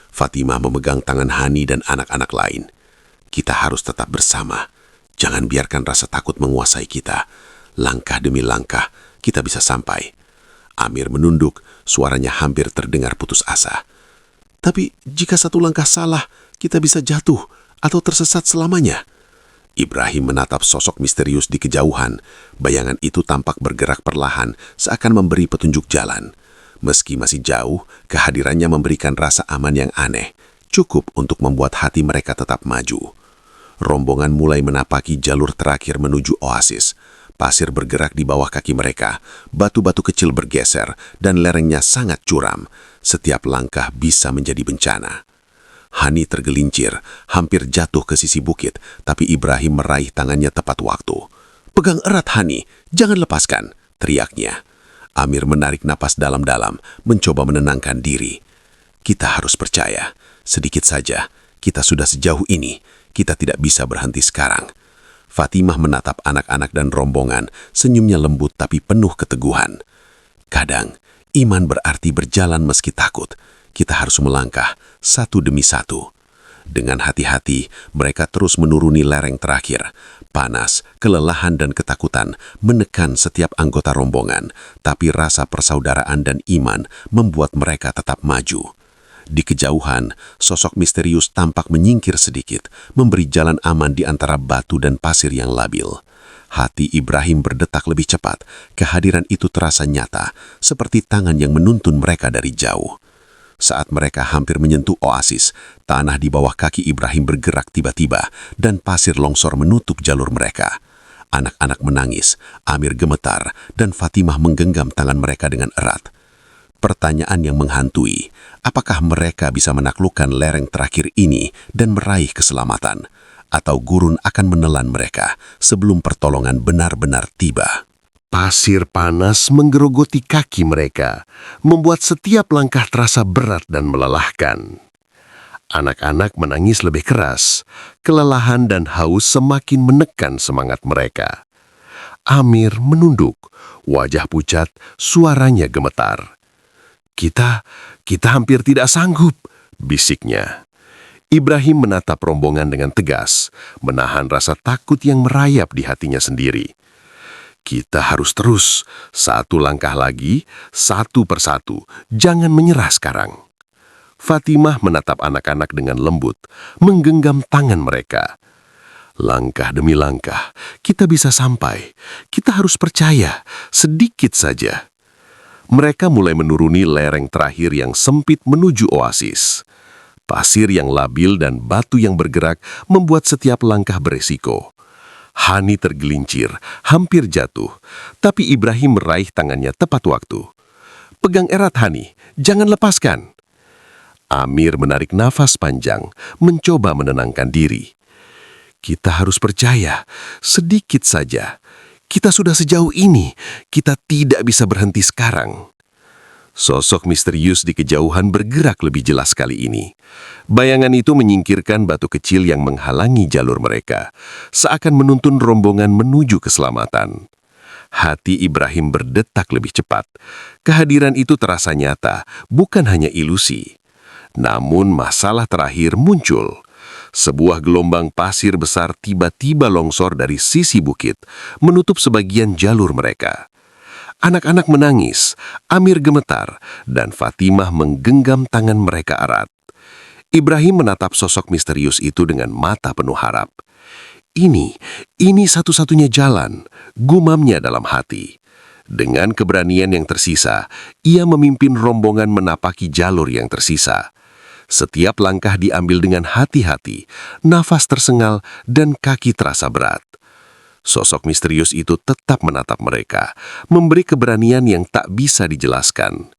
Fatimah memegang tangan Hani dan anak-anak lain. "Kita harus tetap bersama. Jangan biarkan rasa takut menguasai kita. Langkah demi langkah, kita bisa sampai." Amir menunduk, suaranya hampir terdengar putus asa. "Tapi jika satu langkah salah, kita bisa jatuh atau tersesat selamanya." Ibrahim menatap sosok misterius di kejauhan. Bayangan itu tampak bergerak perlahan, seakan memberi petunjuk jalan. Meski masih jauh, kehadirannya memberikan rasa aman yang aneh, cukup untuk membuat hati mereka tetap maju. Rombongan mulai menapaki jalur terakhir menuju oasis. Pasir bergerak di bawah kaki mereka, batu-batu kecil bergeser, dan lerengnya sangat curam. Setiap langkah bisa menjadi bencana. Hani tergelincir, hampir jatuh ke sisi bukit, tapi Ibrahim meraih tangannya tepat waktu. "Pegang erat Hani, jangan lepaskan," teriaknya. Amir menarik napas dalam-dalam, mencoba menenangkan diri. "Kita harus percaya, sedikit saja, kita sudah sejauh ini, kita tidak bisa berhenti sekarang." Fatimah menatap anak-anak dan rombongan, senyumnya lembut tapi penuh keteguhan. "Kadang, iman berarti berjalan meski takut. Kita harus melangkah, satu demi satu." Dengan hati-hati, mereka terus menuruni lereng terakhir. Panas, kelelahan dan ketakutan menekan setiap anggota rombongan, tapi rasa persaudaraan dan iman membuat mereka tetap maju. Di kejauhan, sosok misterius tampak menyingkir sedikit, memberi jalan aman di antara batu dan pasir yang labil. Hati Ibrahim berdetak lebih cepat, kehadiran itu terasa nyata, seperti tangan yang menuntun mereka dari jauh. Saat mereka hampir menyentuh oasis, tanah di bawah kaki Ibrahim bergerak tiba-tiba, dan pasir longsor menutup jalur mereka. Anak-anak menangis, Amir gemetar, dan Fatimah menggenggam tangan mereka dengan erat. Pertanyaan yang menghantui, apakah mereka bisa menaklukkan lereng terakhir ini dan meraih keselamatan? Atau gurun akan menelan mereka sebelum pertolongan benar-benar tiba? Pasir panas menggerogoti kaki mereka, membuat setiap langkah terasa berat dan melelahkan. Anak-anak menangis lebih keras. Kelelahan dan haus semakin menekan semangat mereka. Amir menunduk, wajah pucat, suaranya gemetar. Kita hampir tidak sanggup, bisiknya. Ibrahim menatap rombongan dengan tegas, menahan rasa takut yang merayap di hatinya sendiri. Kita harus terus, satu langkah lagi, satu persatu, jangan menyerah sekarang. Fatimah menatap anak-anak dengan lembut, menggenggam tangan mereka. Langkah demi langkah, kita bisa sampai. Kita harus percaya, sedikit saja. Mereka mulai menuruni lereng terakhir yang sempit menuju oasis. Pasir yang labil dan batu yang bergerak membuat setiap langkah beresiko. Hani tergelincir, hampir jatuh, tapi Ibrahim meraih tangannya tepat waktu. Pegang erat Hani, jangan lepaskan. Amir menarik nafas panjang, mencoba menenangkan diri. Kita harus percaya, sedikit saja. Kita sudah sejauh ini, kita tidak bisa berhenti sekarang. Sosok misterius di kejauhan bergerak lebih jelas kali ini. Bayangan itu menyingkirkan batu kecil yang menghalangi jalur mereka, seakan menuntun rombongan menuju keselamatan. Hati Ibrahim berdetak lebih cepat. Kehadiran itu terasa nyata, bukan hanya ilusi. Namun masalah terakhir muncul. Sebuah gelombang pasir besar tiba-tiba longsor dari sisi bukit, menutup sebagian jalur mereka. Anak-anak menangis, Amir gemetar, dan Fatimah menggenggam tangan mereka erat. Ibrahim menatap sosok misterius itu dengan mata penuh harap. Ini satu-satunya jalan, gumamnya dalam hati. Dengan keberanian yang tersisa, ia memimpin rombongan menapaki jalur yang tersisa. Setiap langkah diambil dengan hati-hati, nafas tersengal, dan kaki terasa berat. Sosok misterius itu tetap menatap mereka, memberi keberanian yang tak bisa dijelaskan.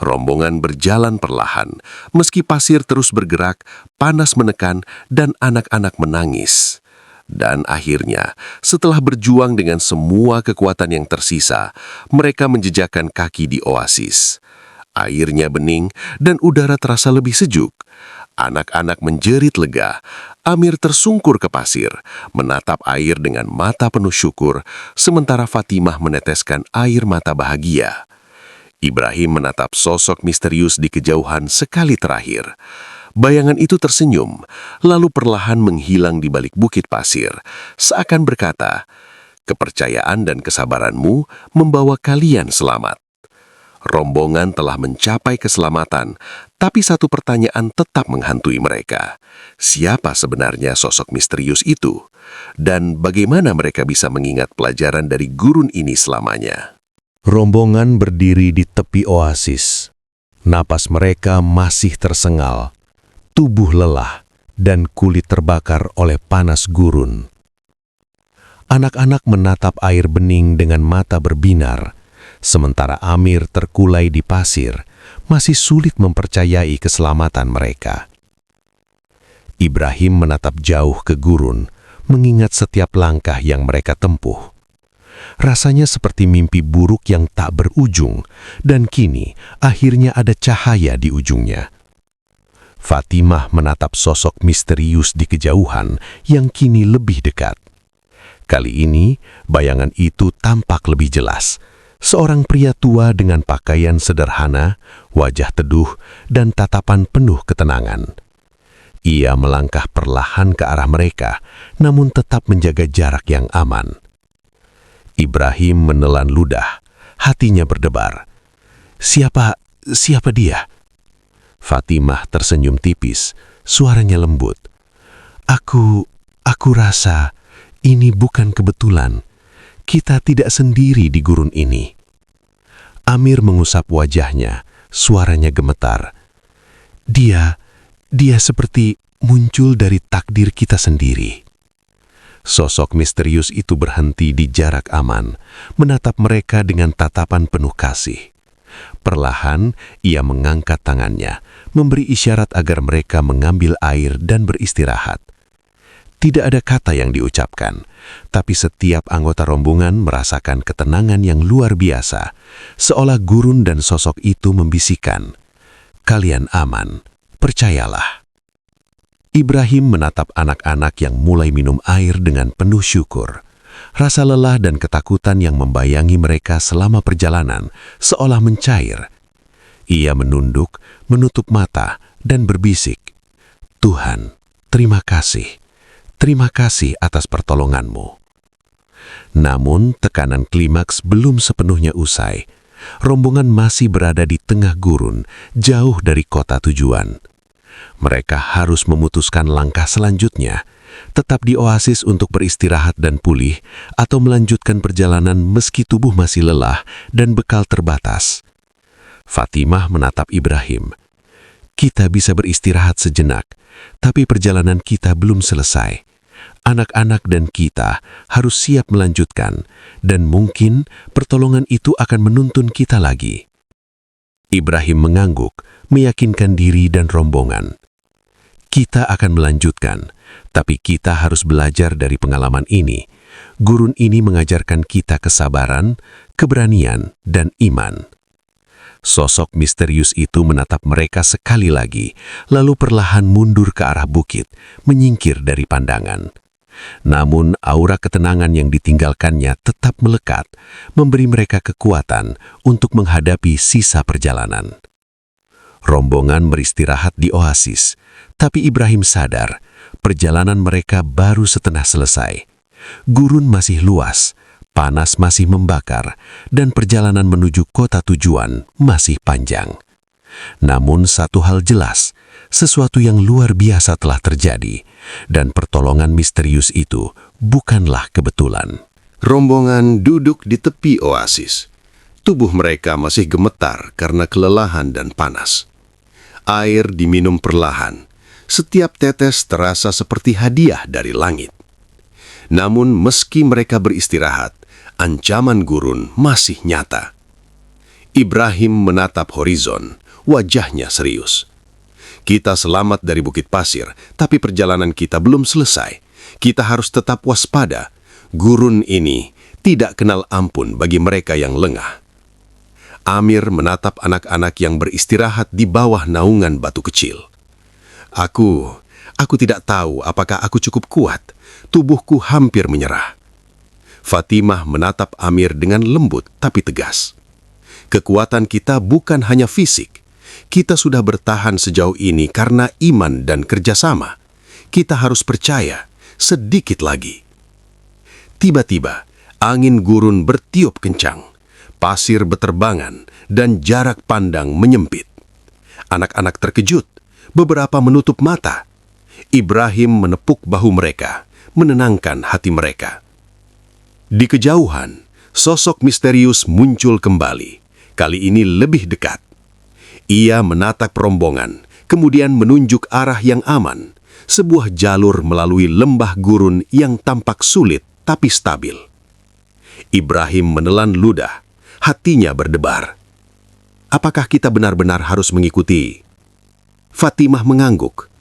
Rombongan berjalan perlahan, meski pasir terus bergerak, panas menekan, dan anak-anak menangis. Dan akhirnya, setelah berjuang dengan semua kekuatan yang tersisa, mereka menjejakkan kaki di oasis. Airnya bening dan udara terasa lebih sejuk. Anak-anak menjerit lega. Amir tersungkur ke pasir, menatap air dengan mata penuh syukur, sementara Fatimah meneteskan air mata bahagia. Ibrahim menatap sosok misterius di kejauhan sekali terakhir. Bayangan itu tersenyum, lalu perlahan menghilang di balik bukit pasir, seakan berkata, "Kepercayaan dan kesabaranmu membawa kalian selamat." Rombongan telah mencapai keselamatan, tapi satu pertanyaan tetap menghantui mereka. Siapa sebenarnya sosok misterius itu? Dan bagaimana mereka bisa mengingat pelajaran dari gurun ini selamanya? Rombongan berdiri di tepi oasis. Napas mereka masih tersengal, tubuh lelah, dan kulit terbakar oleh panas gurun. Anak-anak menatap air bening dengan mata berbinar, sementara Amir terkulai di pasir, masih sulit mempercayai keselamatan mereka. Ibrahim menatap jauh ke gurun, mengingat setiap langkah yang mereka tempuh. Rasanya seperti mimpi buruk yang tak berujung, dan kini akhirnya ada cahaya di ujungnya. Fatimah menatap sosok misterius di kejauhan yang kini lebih dekat. Kali ini, bayangan itu tampak lebih jelas. Seorang pria tua dengan pakaian sederhana, wajah teduh, dan tatapan penuh ketenangan. Ia melangkah perlahan ke arah mereka, namun tetap menjaga jarak yang aman. Ibrahim menelan ludah, hatinya berdebar. Siapa dia? Fatimah tersenyum tipis, suaranya lembut. Aku rasa ini bukan kebetulan. Kita tidak sendiri di gurun ini. Amir mengusap wajahnya, suaranya gemetar. Dia seperti muncul dari takdir kita sendiri. Sosok misterius itu berhenti di jarak aman, menatap mereka dengan tatapan penuh kasih. Perlahan, ia mengangkat tangannya, memberi isyarat agar mereka mengambil air dan beristirahat. Tidak ada kata yang diucapkan, tapi setiap anggota rombongan merasakan ketenangan yang luar biasa, seolah gurun dan sosok itu membisikkan, "Kalian aman, percayalah." Ibrahim menatap anak-anak yang mulai minum air dengan penuh syukur. Rasa lelah dan ketakutan yang membayangi mereka selama perjalanan seolah mencair. Ia menunduk, menutup mata, dan berbisik, "Tuhan, terima kasih. Terima kasih atas pertolongan-Mu." Namun, tekanan klimaks belum sepenuhnya usai. Rombongan masih berada di tengah gurun, jauh dari kota tujuan. Mereka harus memutuskan langkah selanjutnya, tetap di oasis untuk beristirahat dan pulih, atau melanjutkan perjalanan meski tubuh masih lelah dan bekal terbatas. Fatimah menatap Ibrahim. "Kita bisa beristirahat sejenak, tapi perjalanan kita belum selesai. Anak-anak dan kita harus siap melanjutkan, dan mungkin pertolongan itu akan menuntun kita lagi." Ibrahim mengangguk, meyakinkan diri dan rombongan. "Kita akan melanjutkan, tapi kita harus belajar dari pengalaman ini. Gurun ini mengajarkan kita kesabaran, keberanian, dan iman." Sosok misterius itu menatap mereka sekali lagi, lalu perlahan mundur ke arah bukit, menyingkir dari pandangan. Namun aura ketenangan yang ditinggalkannya tetap melekat, memberi mereka kekuatan untuk menghadapi sisa perjalanan. Rombongan beristirahat di oasis, tapi Ibrahim sadar perjalanan mereka baru setengah selesai. Gurun masih luas, panas masih membakar, dan perjalanan menuju kota tujuan masih panjang. Namun satu hal jelas, sesuatu yang luar biasa telah terjadi, dan pertolongan misterius itu bukanlah kebetulan. Rombongan duduk di tepi oasis. Tubuh mereka masih gemetar karena kelelahan dan panas. Air diminum perlahan. Setiap tetes terasa seperti hadiah dari langit. Namun meski mereka beristirahat, ancaman gurun masih nyata. Ibrahim menatap horizon, wajahnya serius. "Kita selamat dari Bukit Pasir, tapi perjalanan kita belum selesai. Kita harus tetap waspada. Gurun ini tidak kenal ampun bagi mereka yang lengah." Amir menatap anak-anak yang beristirahat di bawah naungan batu kecil. Aku tidak tahu apakah aku cukup kuat. Tubuhku hampir menyerah." Fatimah menatap Amir dengan lembut tapi tegas. "Kekuatan kita bukan hanya fisik. Kita sudah bertahan sejauh ini karena iman dan kerjasama. Kita harus percaya, sedikit lagi." Tiba-tiba, angin gurun bertiup kencang. Pasir beterbangan dan jarak pandang menyempit. Anak-anak terkejut, beberapa menutup mata. Ibrahim menepuk bahu mereka, menenangkan hati mereka. Di kejauhan, sosok misterius muncul kembali, kali ini lebih dekat. Ia menatap rombongan, kemudian menunjuk arah yang aman, sebuah jalur melalui lembah gurun yang tampak sulit tapi stabil. Ibrahim menelan ludah, hatinya berdebar. Apakah kita benar-benar harus mengikuti? Fatimah mengangguk.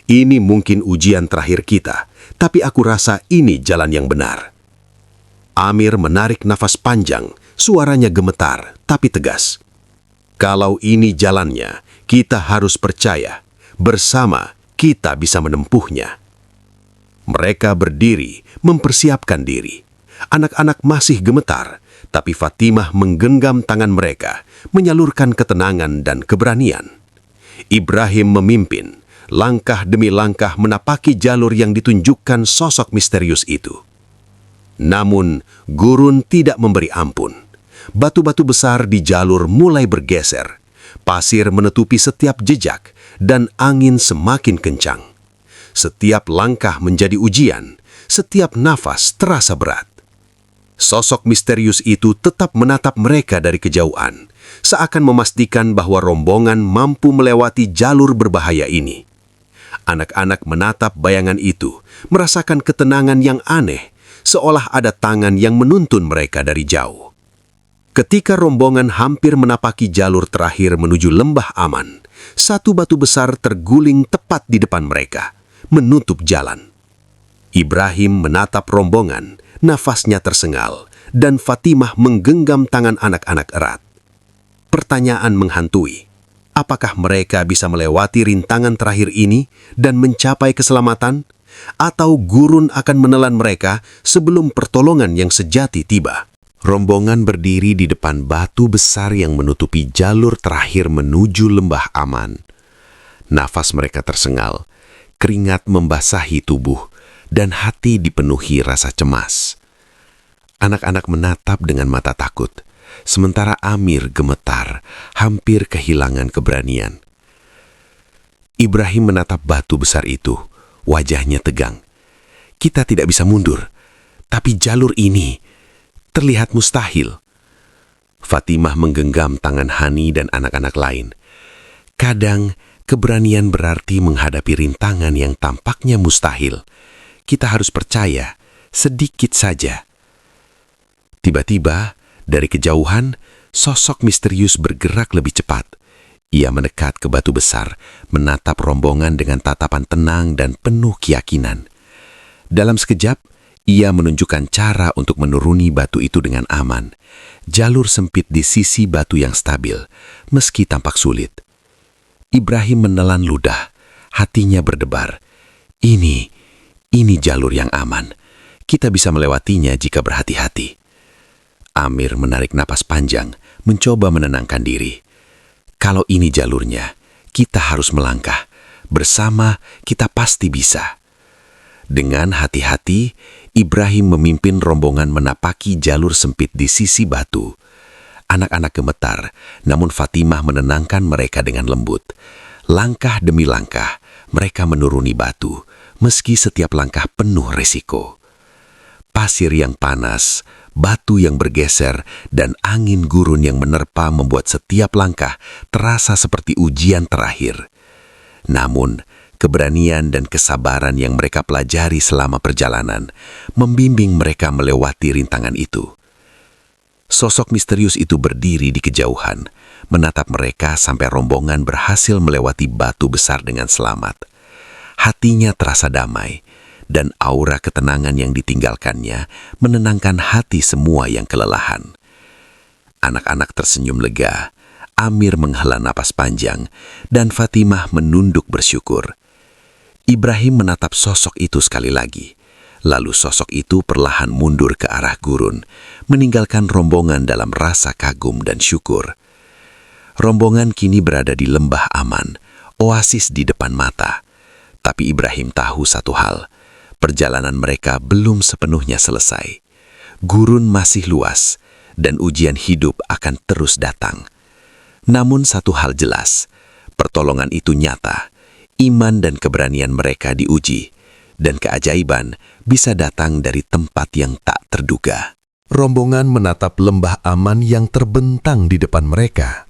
"Ini mungkin ujian terakhir kita, tapi aku rasa ini jalan yang benar." Amir menarik nafas panjang, suaranya gemetar tapi tegas. "Kalau ini jalannya, kita harus percaya. Bersama, kita bisa menempuhnya." Mereka berdiri, mempersiapkan diri. Anak-anak masih gemetar, tapi Fatimah menggenggam tangan mereka, menyalurkan ketenangan dan keberanian. Ibrahim memimpin, langkah demi langkah menapaki jalur yang ditunjukkan sosok misterius itu. Namun, gurun tidak memberi ampun. Batu-batu besar di jalur mulai bergeser. Pasir menutupi setiap jejak, dan angin semakin kencang. Setiap langkah menjadi ujian, setiap nafas terasa berat. Sosok misterius itu tetap menatap mereka dari kejauhan, seakan memastikan bahwa rombongan mampu melewati jalur berbahaya ini. Anak-anak menatap bayangan itu, merasakan ketenangan yang aneh, seolah ada tangan yang menuntun mereka dari jauh. Ketika rombongan hampir menapaki jalur terakhir menuju lembah aman, satu batu besar terguling tepat di depan mereka, menutup jalan. Ibrahim menatap rombongan, nafasnya tersengal, dan Fatimah menggenggam tangan anak-anak erat. Pertanyaan menghantui. Apakah mereka bisa melewati rintangan terakhir ini dan mencapai keselamatan? Atau gurun akan menelan mereka sebelum pertolongan yang sejati tiba? Rombongan berdiri di depan batu besar yang menutupi jalur terakhir menuju lembah aman. Nafas mereka tersengal, keringat membasahi tubuh, dan hati dipenuhi rasa cemas. Anak-anak menatap dengan mata takut, sementara Amir gemetar, hampir kehilangan keberanian. Ibrahim menatap batu besar itu, wajahnya tegang. Kita tidak bisa mundur, tapi jalur ini terlihat mustahil. Fatimah menggenggam tangan Hani dan anak-anak lain. Kadang, keberanian berarti menghadapi rintangan yang tampaknya mustahil. Kita harus percaya, sedikit saja. Tiba-tiba, dari kejauhan, sosok misterius bergerak lebih cepat. Ia mendekat ke batu besar, menatap rombongan dengan tatapan tenang dan penuh keyakinan. Dalam sekejap, ia menunjukkan cara untuk menuruni batu itu dengan aman. Jalur sempit di sisi batu yang stabil, meski tampak sulit. Ibrahim menelan ludah, hatinya berdebar. Ini jalur yang aman. Kita bisa melewatinya jika berhati-hati. Amir menarik napas panjang, mencoba menenangkan diri. Kalau ini jalurnya, kita harus melangkah. Bersama, kita pasti bisa. Dengan hati-hati, Ibrahim memimpin rombongan menapaki jalur sempit di sisi batu. Anak-anak gemetar, namun Fatimah menenangkan mereka dengan lembut. Langkah demi langkah, mereka menuruni batu, meski setiap langkah penuh resiko. Pasir yang panas, batu yang bergeser, dan angin gurun yang menerpa membuat setiap langkah terasa seperti ujian terakhir. Namun, keberanian dan kesabaran yang mereka pelajari selama perjalanan membimbing mereka melewati rintangan itu. Sosok misterius itu berdiri di kejauhan, menatap mereka sampai rombongan berhasil melewati batu besar dengan selamat. Hatinya terasa damai, dan aura ketenangan yang ditinggalkannya menenangkan hati semua yang kelelahan. Anak-anak tersenyum lega, Amir menghela napas panjang, dan Fatimah menunduk bersyukur. Ibrahim menatap sosok itu sekali lagi. Lalu sosok itu perlahan mundur ke arah gurun, meninggalkan rombongan dalam rasa kagum dan syukur. Rombongan kini berada di lembah aman, oasis di depan mata. Tapi Ibrahim tahu satu hal, perjalanan mereka belum sepenuhnya selesai. Gurun masih luas, dan ujian hidup akan terus datang. Namun satu hal jelas, pertolongan itu nyata. Iman dan keberanian mereka diuji, dan keajaiban bisa datang dari tempat yang tak terduga. Rombongan menatap lembah aman yang terbentang di depan mereka.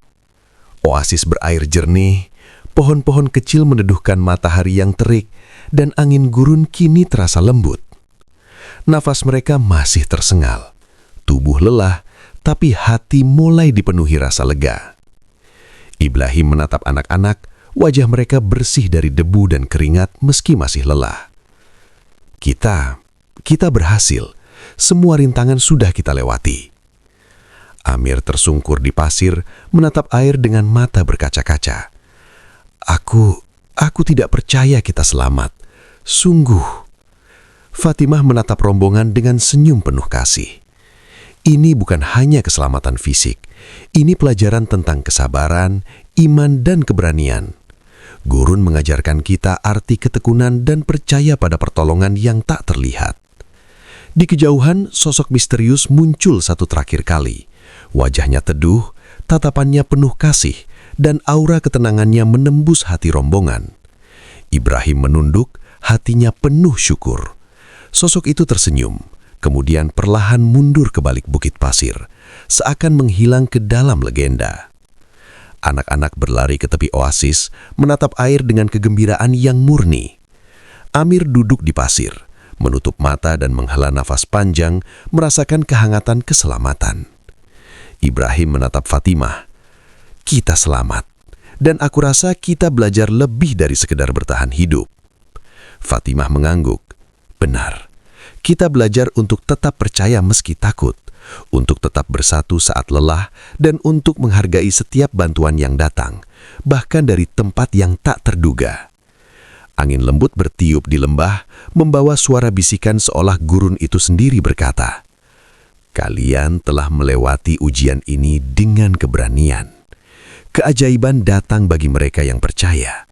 Oasis berair jernih, pohon-pohon kecil meneduhkan matahari yang terik, dan angin gurun kini terasa lembut. Nafas mereka masih tersengal. Tubuh lelah, tapi hati mulai dipenuhi rasa lega. Ibrahim menatap anak-anak, wajah mereka bersih dari debu dan keringat meski masih lelah. Kita berhasil. Semua rintangan sudah kita lewati. Amir tersungkur di pasir, menatap air dengan mata berkaca-kaca. Aku tidak percaya kita selamat. Sungguh. Fatimah menatap rombongan dengan senyum penuh kasih. Ini bukan hanya keselamatan fisik. Ini pelajaran tentang kesabaran, iman, dan keberanian. Gurun mengajarkan kita arti ketekunan dan percaya pada pertolongan yang tak terlihat. Di kejauhan, sosok misterius muncul satu terakhir kali. Wajahnya teduh, tatapannya penuh kasih, dan aura ketenangannya menembus hati rombongan. Ibrahim menunduk, hatinya penuh syukur. Sosok itu tersenyum, kemudian perlahan mundur ke balik bukit pasir, seakan menghilang ke dalam legenda. Anak-anak berlari ke tepi oasis, menatap air dengan kegembiraan yang murni. Amir duduk di pasir, menutup mata dan menghela nafas panjang, merasakan kehangatan keselamatan. Ibrahim menatap Fatimah. Kita selamat, dan aku rasa kita belajar lebih dari sekedar bertahan hidup. Fatimah mengangguk. Benar, Kita belajar untuk tetap percaya meski takut, untuk tetap bersatu saat lelah, dan untuk menghargai setiap bantuan yang datang, bahkan dari tempat yang tak terduga. Angin lembut bertiup di lembah, membawa suara bisikan seolah gurun itu sendiri berkata, "Kalian telah melewati ujian ini dengan keberanian." Keajaiban datang bagi mereka yang percaya.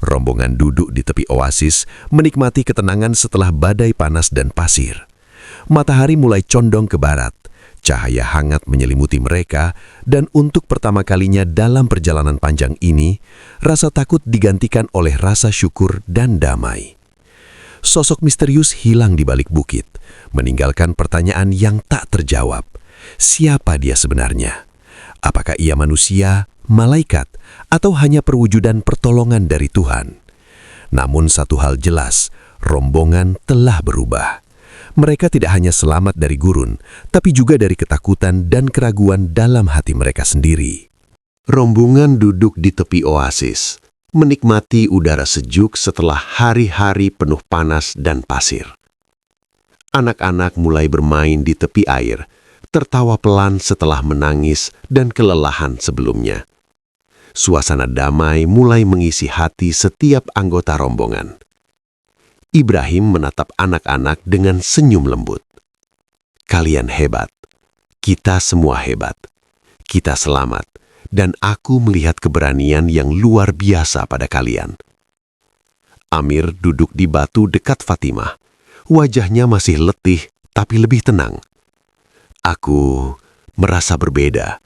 Rombongan duduk di tepi oasis, menikmati ketenangan setelah badai panas dan pasir. Matahari mulai condong ke barat, cahaya hangat menyelimuti mereka, dan untuk pertama kalinya dalam perjalanan panjang ini, rasa takut digantikan oleh rasa syukur dan damai. Sosok misterius hilang di balik bukit, meninggalkan pertanyaan yang tak terjawab. Siapa dia sebenarnya? Apakah ia manusia, malaikat, atau hanya perwujudan pertolongan dari Tuhan? Namun satu hal jelas, rombongan telah berubah. Mereka tidak hanya selamat dari gurun, tapi juga dari ketakutan dan keraguan dalam hati mereka sendiri. Rombongan duduk di tepi oasis, menikmati udara sejuk setelah hari-hari penuh panas dan pasir. Anak-anak mulai bermain di tepi air, tertawa pelan setelah menangis dan kelelahan sebelumnya. Suasana damai mulai mengisi hati setiap anggota rombongan. Ibrahim menatap anak-anak dengan senyum lembut. "Kalian hebat. Kita semua hebat. Kita selamat, dan aku melihat keberanian yang luar biasa pada kalian." Amir duduk di batu dekat Fatimah. Wajahnya masih letih, tapi lebih tenang. "Aku merasa berbeda.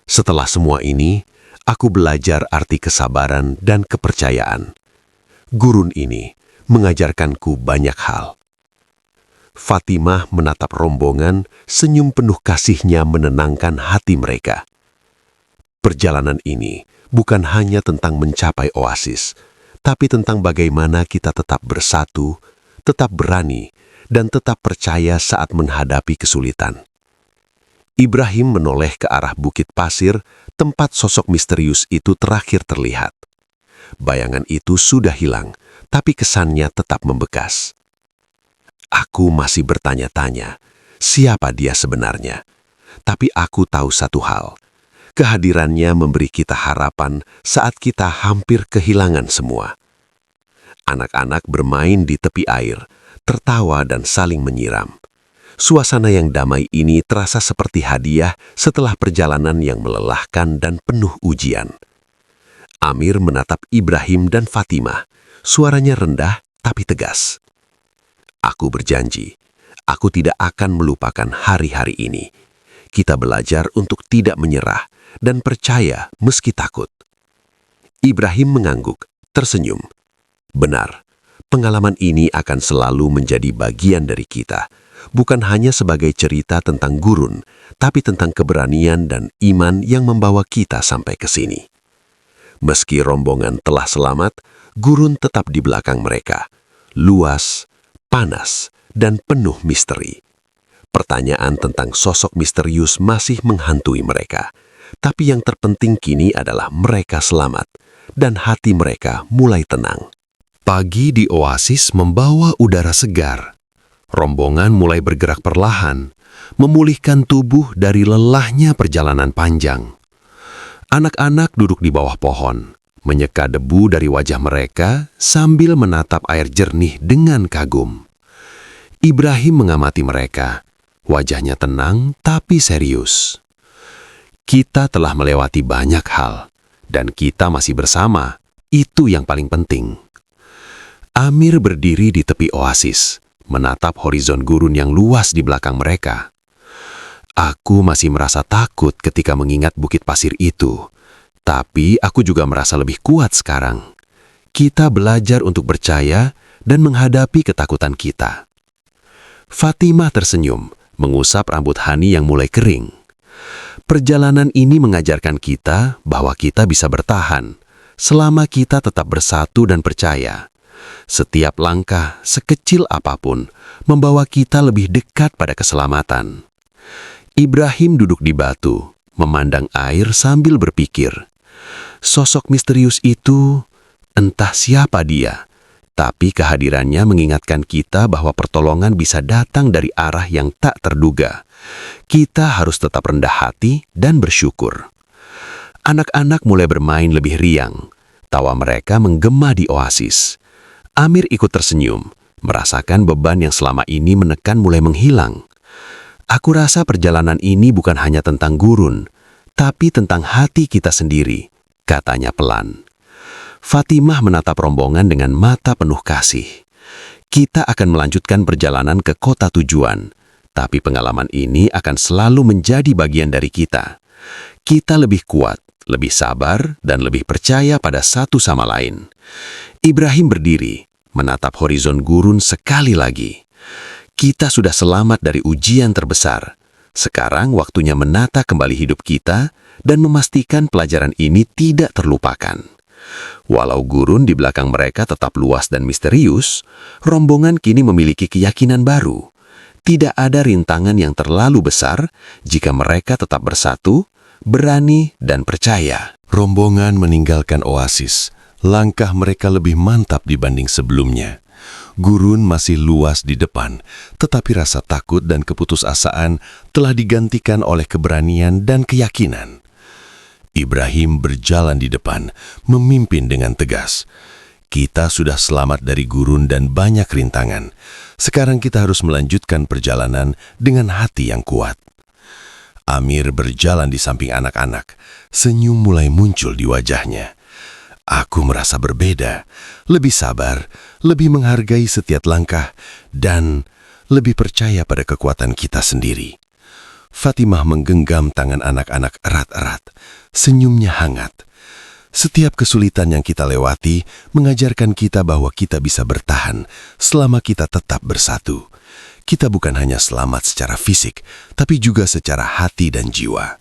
Setelah semua ini, aku belajar arti kesabaran dan kepercayaan. Gurun ini mengajarkanku banyak hal." Fatimah menatap rombongan, senyum penuh kasihnya menenangkan hati mereka. Perjalanan ini bukan hanya tentang mencapai oasis, tapi tentang bagaimana kita tetap bersatu, tetap berani, dan tetap percaya saat menghadapi kesulitan. Ibrahim menoleh ke arah bukit pasir, tempat sosok misterius itu terakhir terlihat. Bayangan itu sudah hilang, tapi kesannya tetap membekas. Aku masih bertanya-tanya, siapa dia sebenarnya? Tapi aku tahu satu hal, kehadirannya memberi kita harapan saat kita hampir kehilangan semua. Anak-anak bermain di tepi air, tertawa dan saling menyiram. Suasana yang damai ini terasa seperti hadiah setelah perjalanan yang melelahkan dan penuh ujian. Amir menatap Ibrahim dan Fatimah. Suaranya rendah tapi tegas. "Aku berjanji, aku tidak akan melupakan hari-hari ini. Kita belajar untuk tidak menyerah dan percaya meski takut." Ibrahim mengangguk, tersenyum. "Benar, pengalaman ini akan selalu menjadi bagian dari kita. Bukan hanya sebagai cerita tentang gurun, tapi tentang keberanian dan iman yang membawa kita sampai ke sini." Meski rombongan telah selamat, gurun tetap di belakang mereka. Luas, panas, dan penuh misteri. Pertanyaan tentang sosok misterius masih menghantui mereka. Tapi yang terpenting kini adalah mereka selamat, dan hati mereka mulai tenang. Pagi di oasis membawa udara segar. Rombongan mulai bergerak perlahan, memulihkan tubuh dari lelahnya perjalanan panjang. Anak-anak duduk di bawah pohon, menyeka debu dari wajah mereka sambil menatap air jernih dengan kagum. Ibrahim mengamati mereka, wajahnya tenang tapi serius. Kita telah melewati banyak hal, dan kita masih bersama, itu yang paling penting. Amir berdiri di tepi oasis, menatap horizon gurun yang luas di belakang mereka. Aku masih merasa takut ketika mengingat bukit pasir itu, tapi aku juga merasa lebih kuat sekarang. Kita belajar untuk percaya dan menghadapi ketakutan kita. Fatimah tersenyum, mengusap rambut Hani yang mulai kering. Perjalanan ini mengajarkan kita bahwa kita bisa bertahan selama kita tetap bersatu dan percaya. Setiap langkah, sekecil apapun, membawa kita lebih dekat pada keselamatan. Ibrahim duduk di batu, memandang air sambil berpikir. Sosok misterius itu, entah siapa dia, Tapi kehadirannya mengingatkan kita bahwa pertolongan bisa datang dari arah yang tak terduga. Kita harus tetap rendah hati dan bersyukur. Anak-anak mulai bermain lebih riang. Tawa mereka menggema di oasis. Amir ikut tersenyum, merasakan beban yang selama ini menekan mulai menghilang. Aku rasa perjalanan ini bukan hanya tentang gurun, tapi tentang hati kita sendiri, katanya pelan. Fatimah menatap rombongan dengan mata penuh kasih. Kita akan melanjutkan perjalanan ke kota tujuan, tapi pengalaman ini akan selalu menjadi bagian dari kita. Kita lebih kuat, lebih sabar, dan lebih percaya pada satu sama lain. Ibrahim berdiri, menatap horizon gurun sekali lagi. Kita sudah selamat dari ujian terbesar. Sekarang waktunya menata kembali hidup kita dan memastikan pelajaran ini tidak terlupakan. Walau gurun di belakang mereka tetap luas dan misterius, rombongan kini memiliki keyakinan baru. Tidak ada rintangan yang terlalu besar jika mereka tetap bersatu, berani, dan percaya. Rombongan meninggalkan oasis. Langkah mereka lebih mantap dibanding sebelumnya. Gurun masih luas di depan, tetapi rasa takut dan keputusasaan telah digantikan oleh keberanian dan keyakinan. Ibrahim berjalan di depan, memimpin dengan tegas. Kita sudah selamat dari gurun dan banyak rintangan. Sekarang kita harus melanjutkan perjalanan dengan hati yang kuat. Amir berjalan di samping anak-anak. Senyum mulai muncul di wajahnya. Aku merasa berbeda, lebih sabar, lebih menghargai setiap langkah, dan lebih percaya pada kekuatan kita sendiri. Fatimah menggenggam tangan anak-anak erat-erat, senyumnya hangat. Setiap kesulitan yang kita lewati mengajarkan kita bahwa kita bisa bertahan selama kita tetap bersatu. Kita bukan hanya selamat secara fisik, tapi juga secara hati dan jiwa.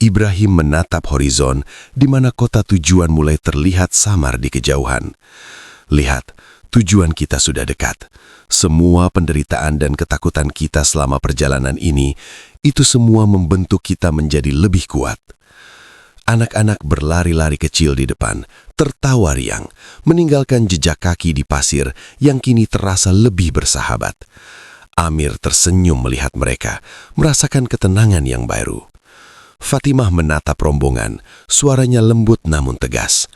Ibrahim menatap horizon di mana kota tujuan mulai terlihat samar di kejauhan. Lihat, tujuan kita sudah dekat. Semua penderitaan dan ketakutan kita selama perjalanan ini, itu semua membentuk kita menjadi lebih kuat. Anak-anak berlari-lari kecil di depan, tertawa riang, meninggalkan jejak kaki di pasir yang kini terasa lebih bersahabat. Amir tersenyum melihat mereka, merasakan ketenangan yang baru. Fatimah menatap rombongan, suaranya lembut namun tegas.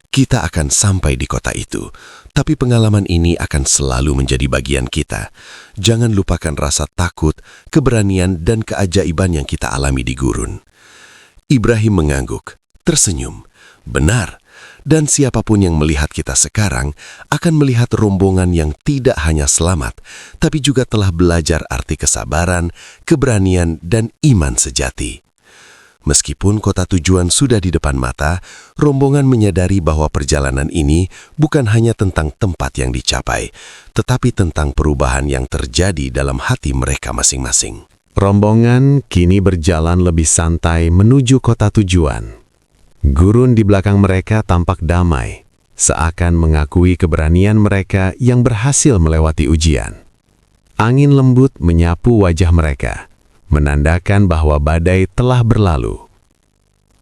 Kita akan sampai di kota itu, tapi pengalaman ini akan selalu menjadi bagian kita. Jangan lupakan rasa takut, keberanian, dan keajaiban yang kita alami di gurun. Ibrahim mengangguk, tersenyum. Benar, dan siapapun yang melihat kita sekarang akan melihat rombongan yang tidak hanya selamat, tapi juga telah belajar arti kesabaran, keberanian, dan iman sejati. Meskipun kota tujuan sudah di depan mata, rombongan menyadari bahwa perjalanan ini bukan hanya tentang tempat yang dicapai, tetapi tentang perubahan yang terjadi dalam hati mereka masing-masing. Rombongan kini berjalan lebih santai menuju kota tujuan. Gurun di belakang mereka tampak damai, seakan mengakui keberanian mereka yang berhasil melewati ujian. Angin lembut menyapu wajah mereka, menandakan bahwa badai telah berlalu.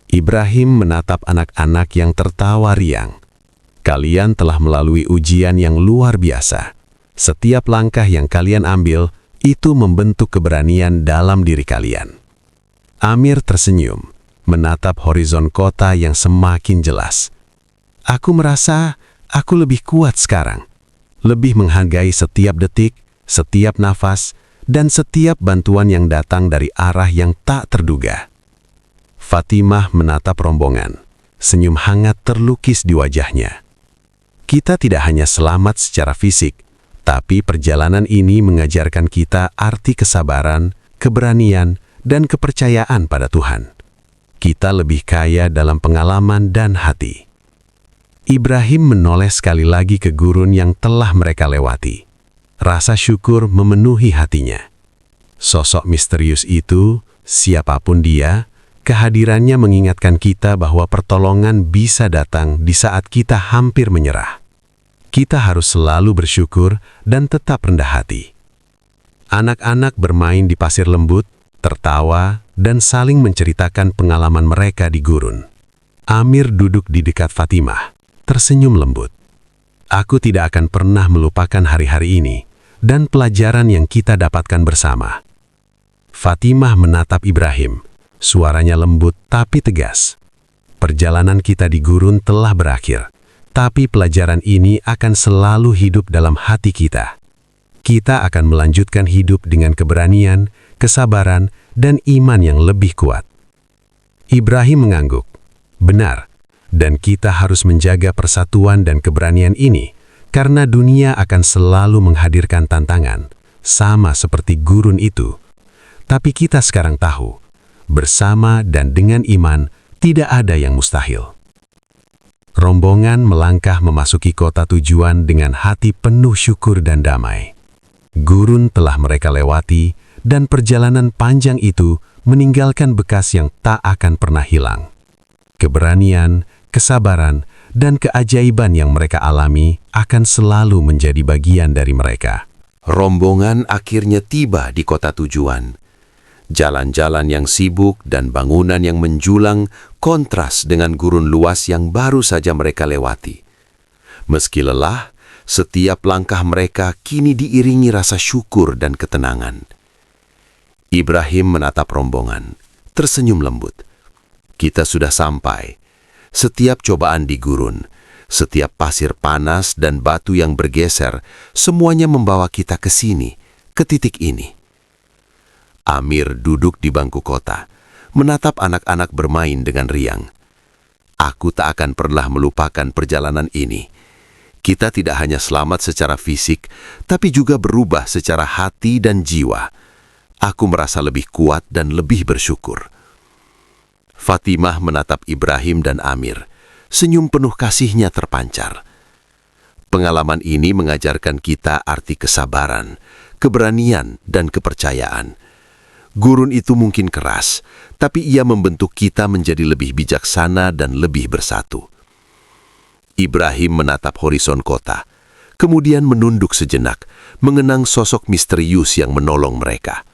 Ibrahim menatap anak-anak yang tertawa riang. Kalian telah melalui ujian yang luar biasa. Setiap langkah yang kalian ambil, itu membentuk keberanian dalam diri kalian. Amir tersenyum, menatap horizon kota yang semakin jelas. Aku merasa aku lebih kuat sekarang. Lebih menghargai setiap detik, setiap nafas, dan setiap bantuan yang datang dari arah yang tak terduga. Fatimah menatap rombongan. Senyum hangat terlukis di wajahnya. Kita tidak hanya selamat secara fisik, tapi perjalanan ini mengajarkan kita arti kesabaran, keberanian, dan kepercayaan pada Tuhan. Kita lebih kaya dalam pengalaman dan hati. Ibrahim menoleh sekali lagi ke gurun yang telah mereka lewati. Rasa syukur memenuhi hatinya. Sosok misterius itu, siapapun dia, kehadirannya mengingatkan kita bahwa pertolongan bisa datang di saat kita hampir menyerah. Kita harus selalu bersyukur dan tetap rendah hati. Anak-anak bermain di pasir lembut, tertawa, dan saling menceritakan pengalaman mereka di gurun. Amir duduk di dekat Fatimah, tersenyum lembut. Aku tidak akan pernah melupakan hari-hari ini dan pelajaran yang kita dapatkan bersama. Fatimah menatap Ibrahim, suaranya lembut tapi tegas. Perjalanan kita di gurun telah berakhir, tapi pelajaran ini akan selalu hidup dalam hati kita. Kita akan melanjutkan hidup dengan keberanian, kesabaran, dan iman yang lebih kuat. Ibrahim mengangguk. Benar. Dan kita harus menjaga persatuan dan keberanian ini, karena dunia akan selalu menghadirkan tantangan, sama seperti gurun itu. Tapi kita sekarang tahu, bersama dan dengan iman, tidak ada yang mustahil. Rombongan melangkah memasuki kota tujuan dengan hati penuh syukur dan damai. Gurun telah mereka lewati, dan perjalanan panjang itu meninggalkan bekas yang tak akan pernah hilang. Keberanian, kesabaran, dan keajaiban yang mereka alami akan selalu menjadi bagian dari mereka. Rombongan akhirnya tiba di kota tujuan. Jalan-jalan yang sibuk dan bangunan yang menjulang kontras dengan gurun luas yang baru saja mereka lewati. Meski lelah, setiap langkah mereka kini diiringi rasa syukur dan ketenangan. Ibrahim menatap rombongan, tersenyum lembut. Kita sudah sampai. Setiap cobaan di gurun, setiap pasir panas dan batu yang bergeser, semuanya membawa kita ke sini, ke titik ini. Amir duduk di bangku kota, menatap anak-anak bermain dengan riang. Aku tak akan pernah melupakan perjalanan ini. Kita tidak hanya selamat secara fisik, tapi juga berubah secara hati dan jiwa. Aku merasa lebih kuat dan lebih bersyukur. Fatimah menatap Ibrahim dan Amir. Senyum penuh kasihnya terpancar. Pengalaman ini mengajarkan kita arti kesabaran, keberanian, dan kepercayaan. Gurun itu mungkin keras, tapi ia membentuk kita menjadi lebih bijaksana dan lebih bersatu. Ibrahim menatap horizon kota, kemudian menunduk sejenak, mengenang sosok misterius yang menolong mereka.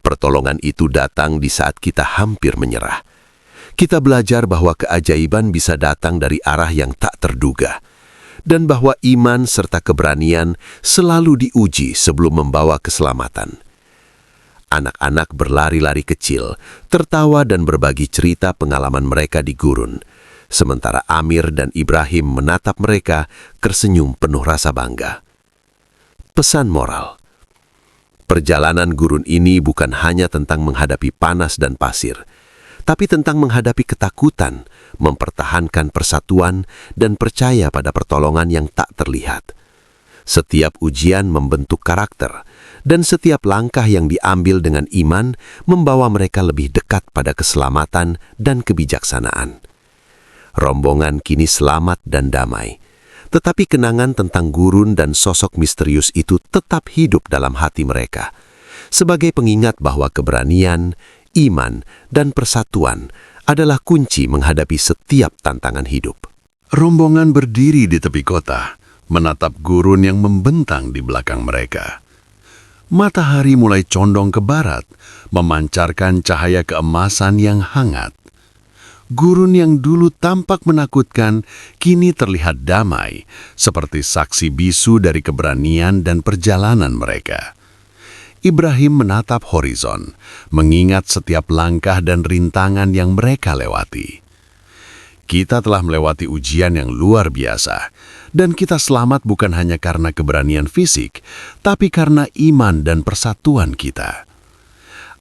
Pertolongan itu datang di saat kita hampir menyerah. Kita belajar bahwa keajaiban bisa datang dari arah yang tak terduga, dan bahwa iman serta keberanian selalu diuji sebelum membawa keselamatan. Anak-anak berlari-lari kecil, tertawa dan berbagi cerita pengalaman mereka di gurun, sementara Amir dan Ibrahim menatap mereka tersenyum penuh rasa bangga. Pesan moral. Perjalanan gurun ini bukan hanya tentang menghadapi panas dan pasir, tapi tentang menghadapi ketakutan, mempertahankan persatuan, dan percaya pada pertolongan yang tak terlihat. Setiap ujian membentuk karakter, dan setiap langkah yang diambil dengan iman membawa mereka lebih dekat pada keselamatan dan kebijaksanaan. Rombongan kini selamat dan damai, tetapi kenangan tentang gurun dan sosok misterius itu tetap hidup dalam hati mereka, sebagai pengingat bahwa keberanian, iman, dan persatuan adalah kunci menghadapi setiap tantangan hidup. Rombongan berdiri di tepi kota, menatap gurun yang membentang di belakang mereka. Matahari mulai condong ke barat, memancarkan cahaya keemasan yang hangat. Gurun yang dulu tampak menakutkan, kini terlihat damai, seperti saksi bisu dari keberanian dan perjalanan mereka. Ibrahim menatap horizon, mengingat setiap langkah dan rintangan yang mereka lewati. Kita telah melewati ujian yang luar biasa, dan kita selamat bukan hanya karena keberanian fisik, tapi karena iman dan persatuan kita.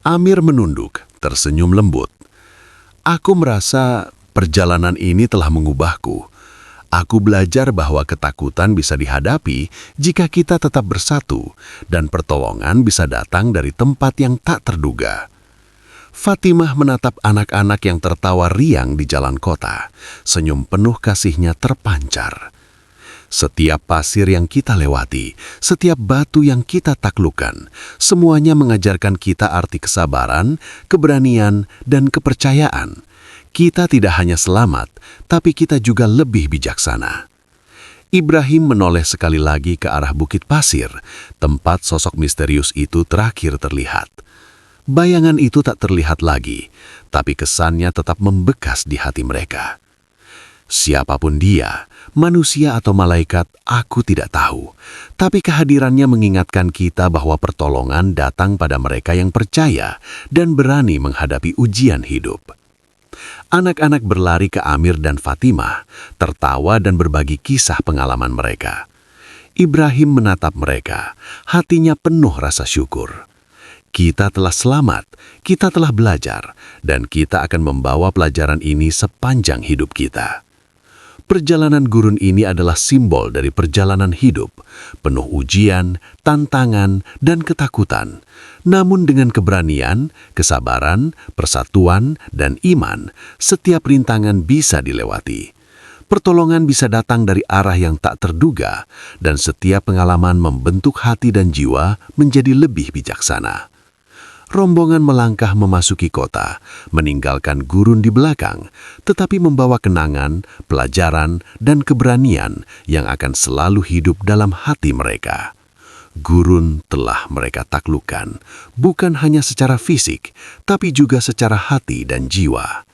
Amir menunduk, tersenyum lembut. Aku merasa perjalanan ini telah mengubahku. Aku belajar bahwa ketakutan bisa dihadapi jika kita tetap bersatu, dan pertolongan bisa datang dari tempat yang tak terduga. Fatimah menatap anak-anak yang tertawa riang di jalan kota. Senyum penuh kasihnya terpancar. Setiap pasir yang kita lewati, setiap batu yang kita taklukkan, semuanya mengajarkan kita arti kesabaran, keberanian, dan kepercayaan. Kita tidak hanya selamat, tapi kita juga lebih bijaksana. Ibrahim menoleh sekali lagi ke arah bukit pasir, tempat sosok misterius itu terakhir terlihat. Bayangan itu tak terlihat lagi, tapi kesannya tetap membekas di hati mereka. Siapapun dia, manusia atau malaikat, aku tidak tahu. Tapi kehadirannya mengingatkan kita bahwa pertolongan datang pada mereka yang percaya dan berani menghadapi ujian hidup. Anak-anak berlari ke Amir dan Fatimah, tertawa dan berbagi kisah pengalaman mereka. Ibrahim menatap mereka, hatinya penuh rasa syukur. Kita telah selamat, kita telah belajar, dan kita akan membawa pelajaran ini sepanjang hidup kita. Perjalanan gurun ini adalah simbol dari perjalanan hidup, penuh ujian, tantangan, dan ketakutan. Namun dengan keberanian, kesabaran, persatuan, dan iman, setiap rintangan bisa dilewati. Pertolongan bisa datang dari arah yang tak terduga, dan setiap pengalaman membentuk hati dan jiwa menjadi lebih bijaksana. Rombongan melangkah memasuki kota, meninggalkan gurun di belakang, tetapi membawa kenangan, pelajaran, dan keberanian yang akan selalu hidup dalam hati mereka. Gurun telah mereka taklukkan, bukan hanya secara fisik, tapi juga secara hati dan jiwa.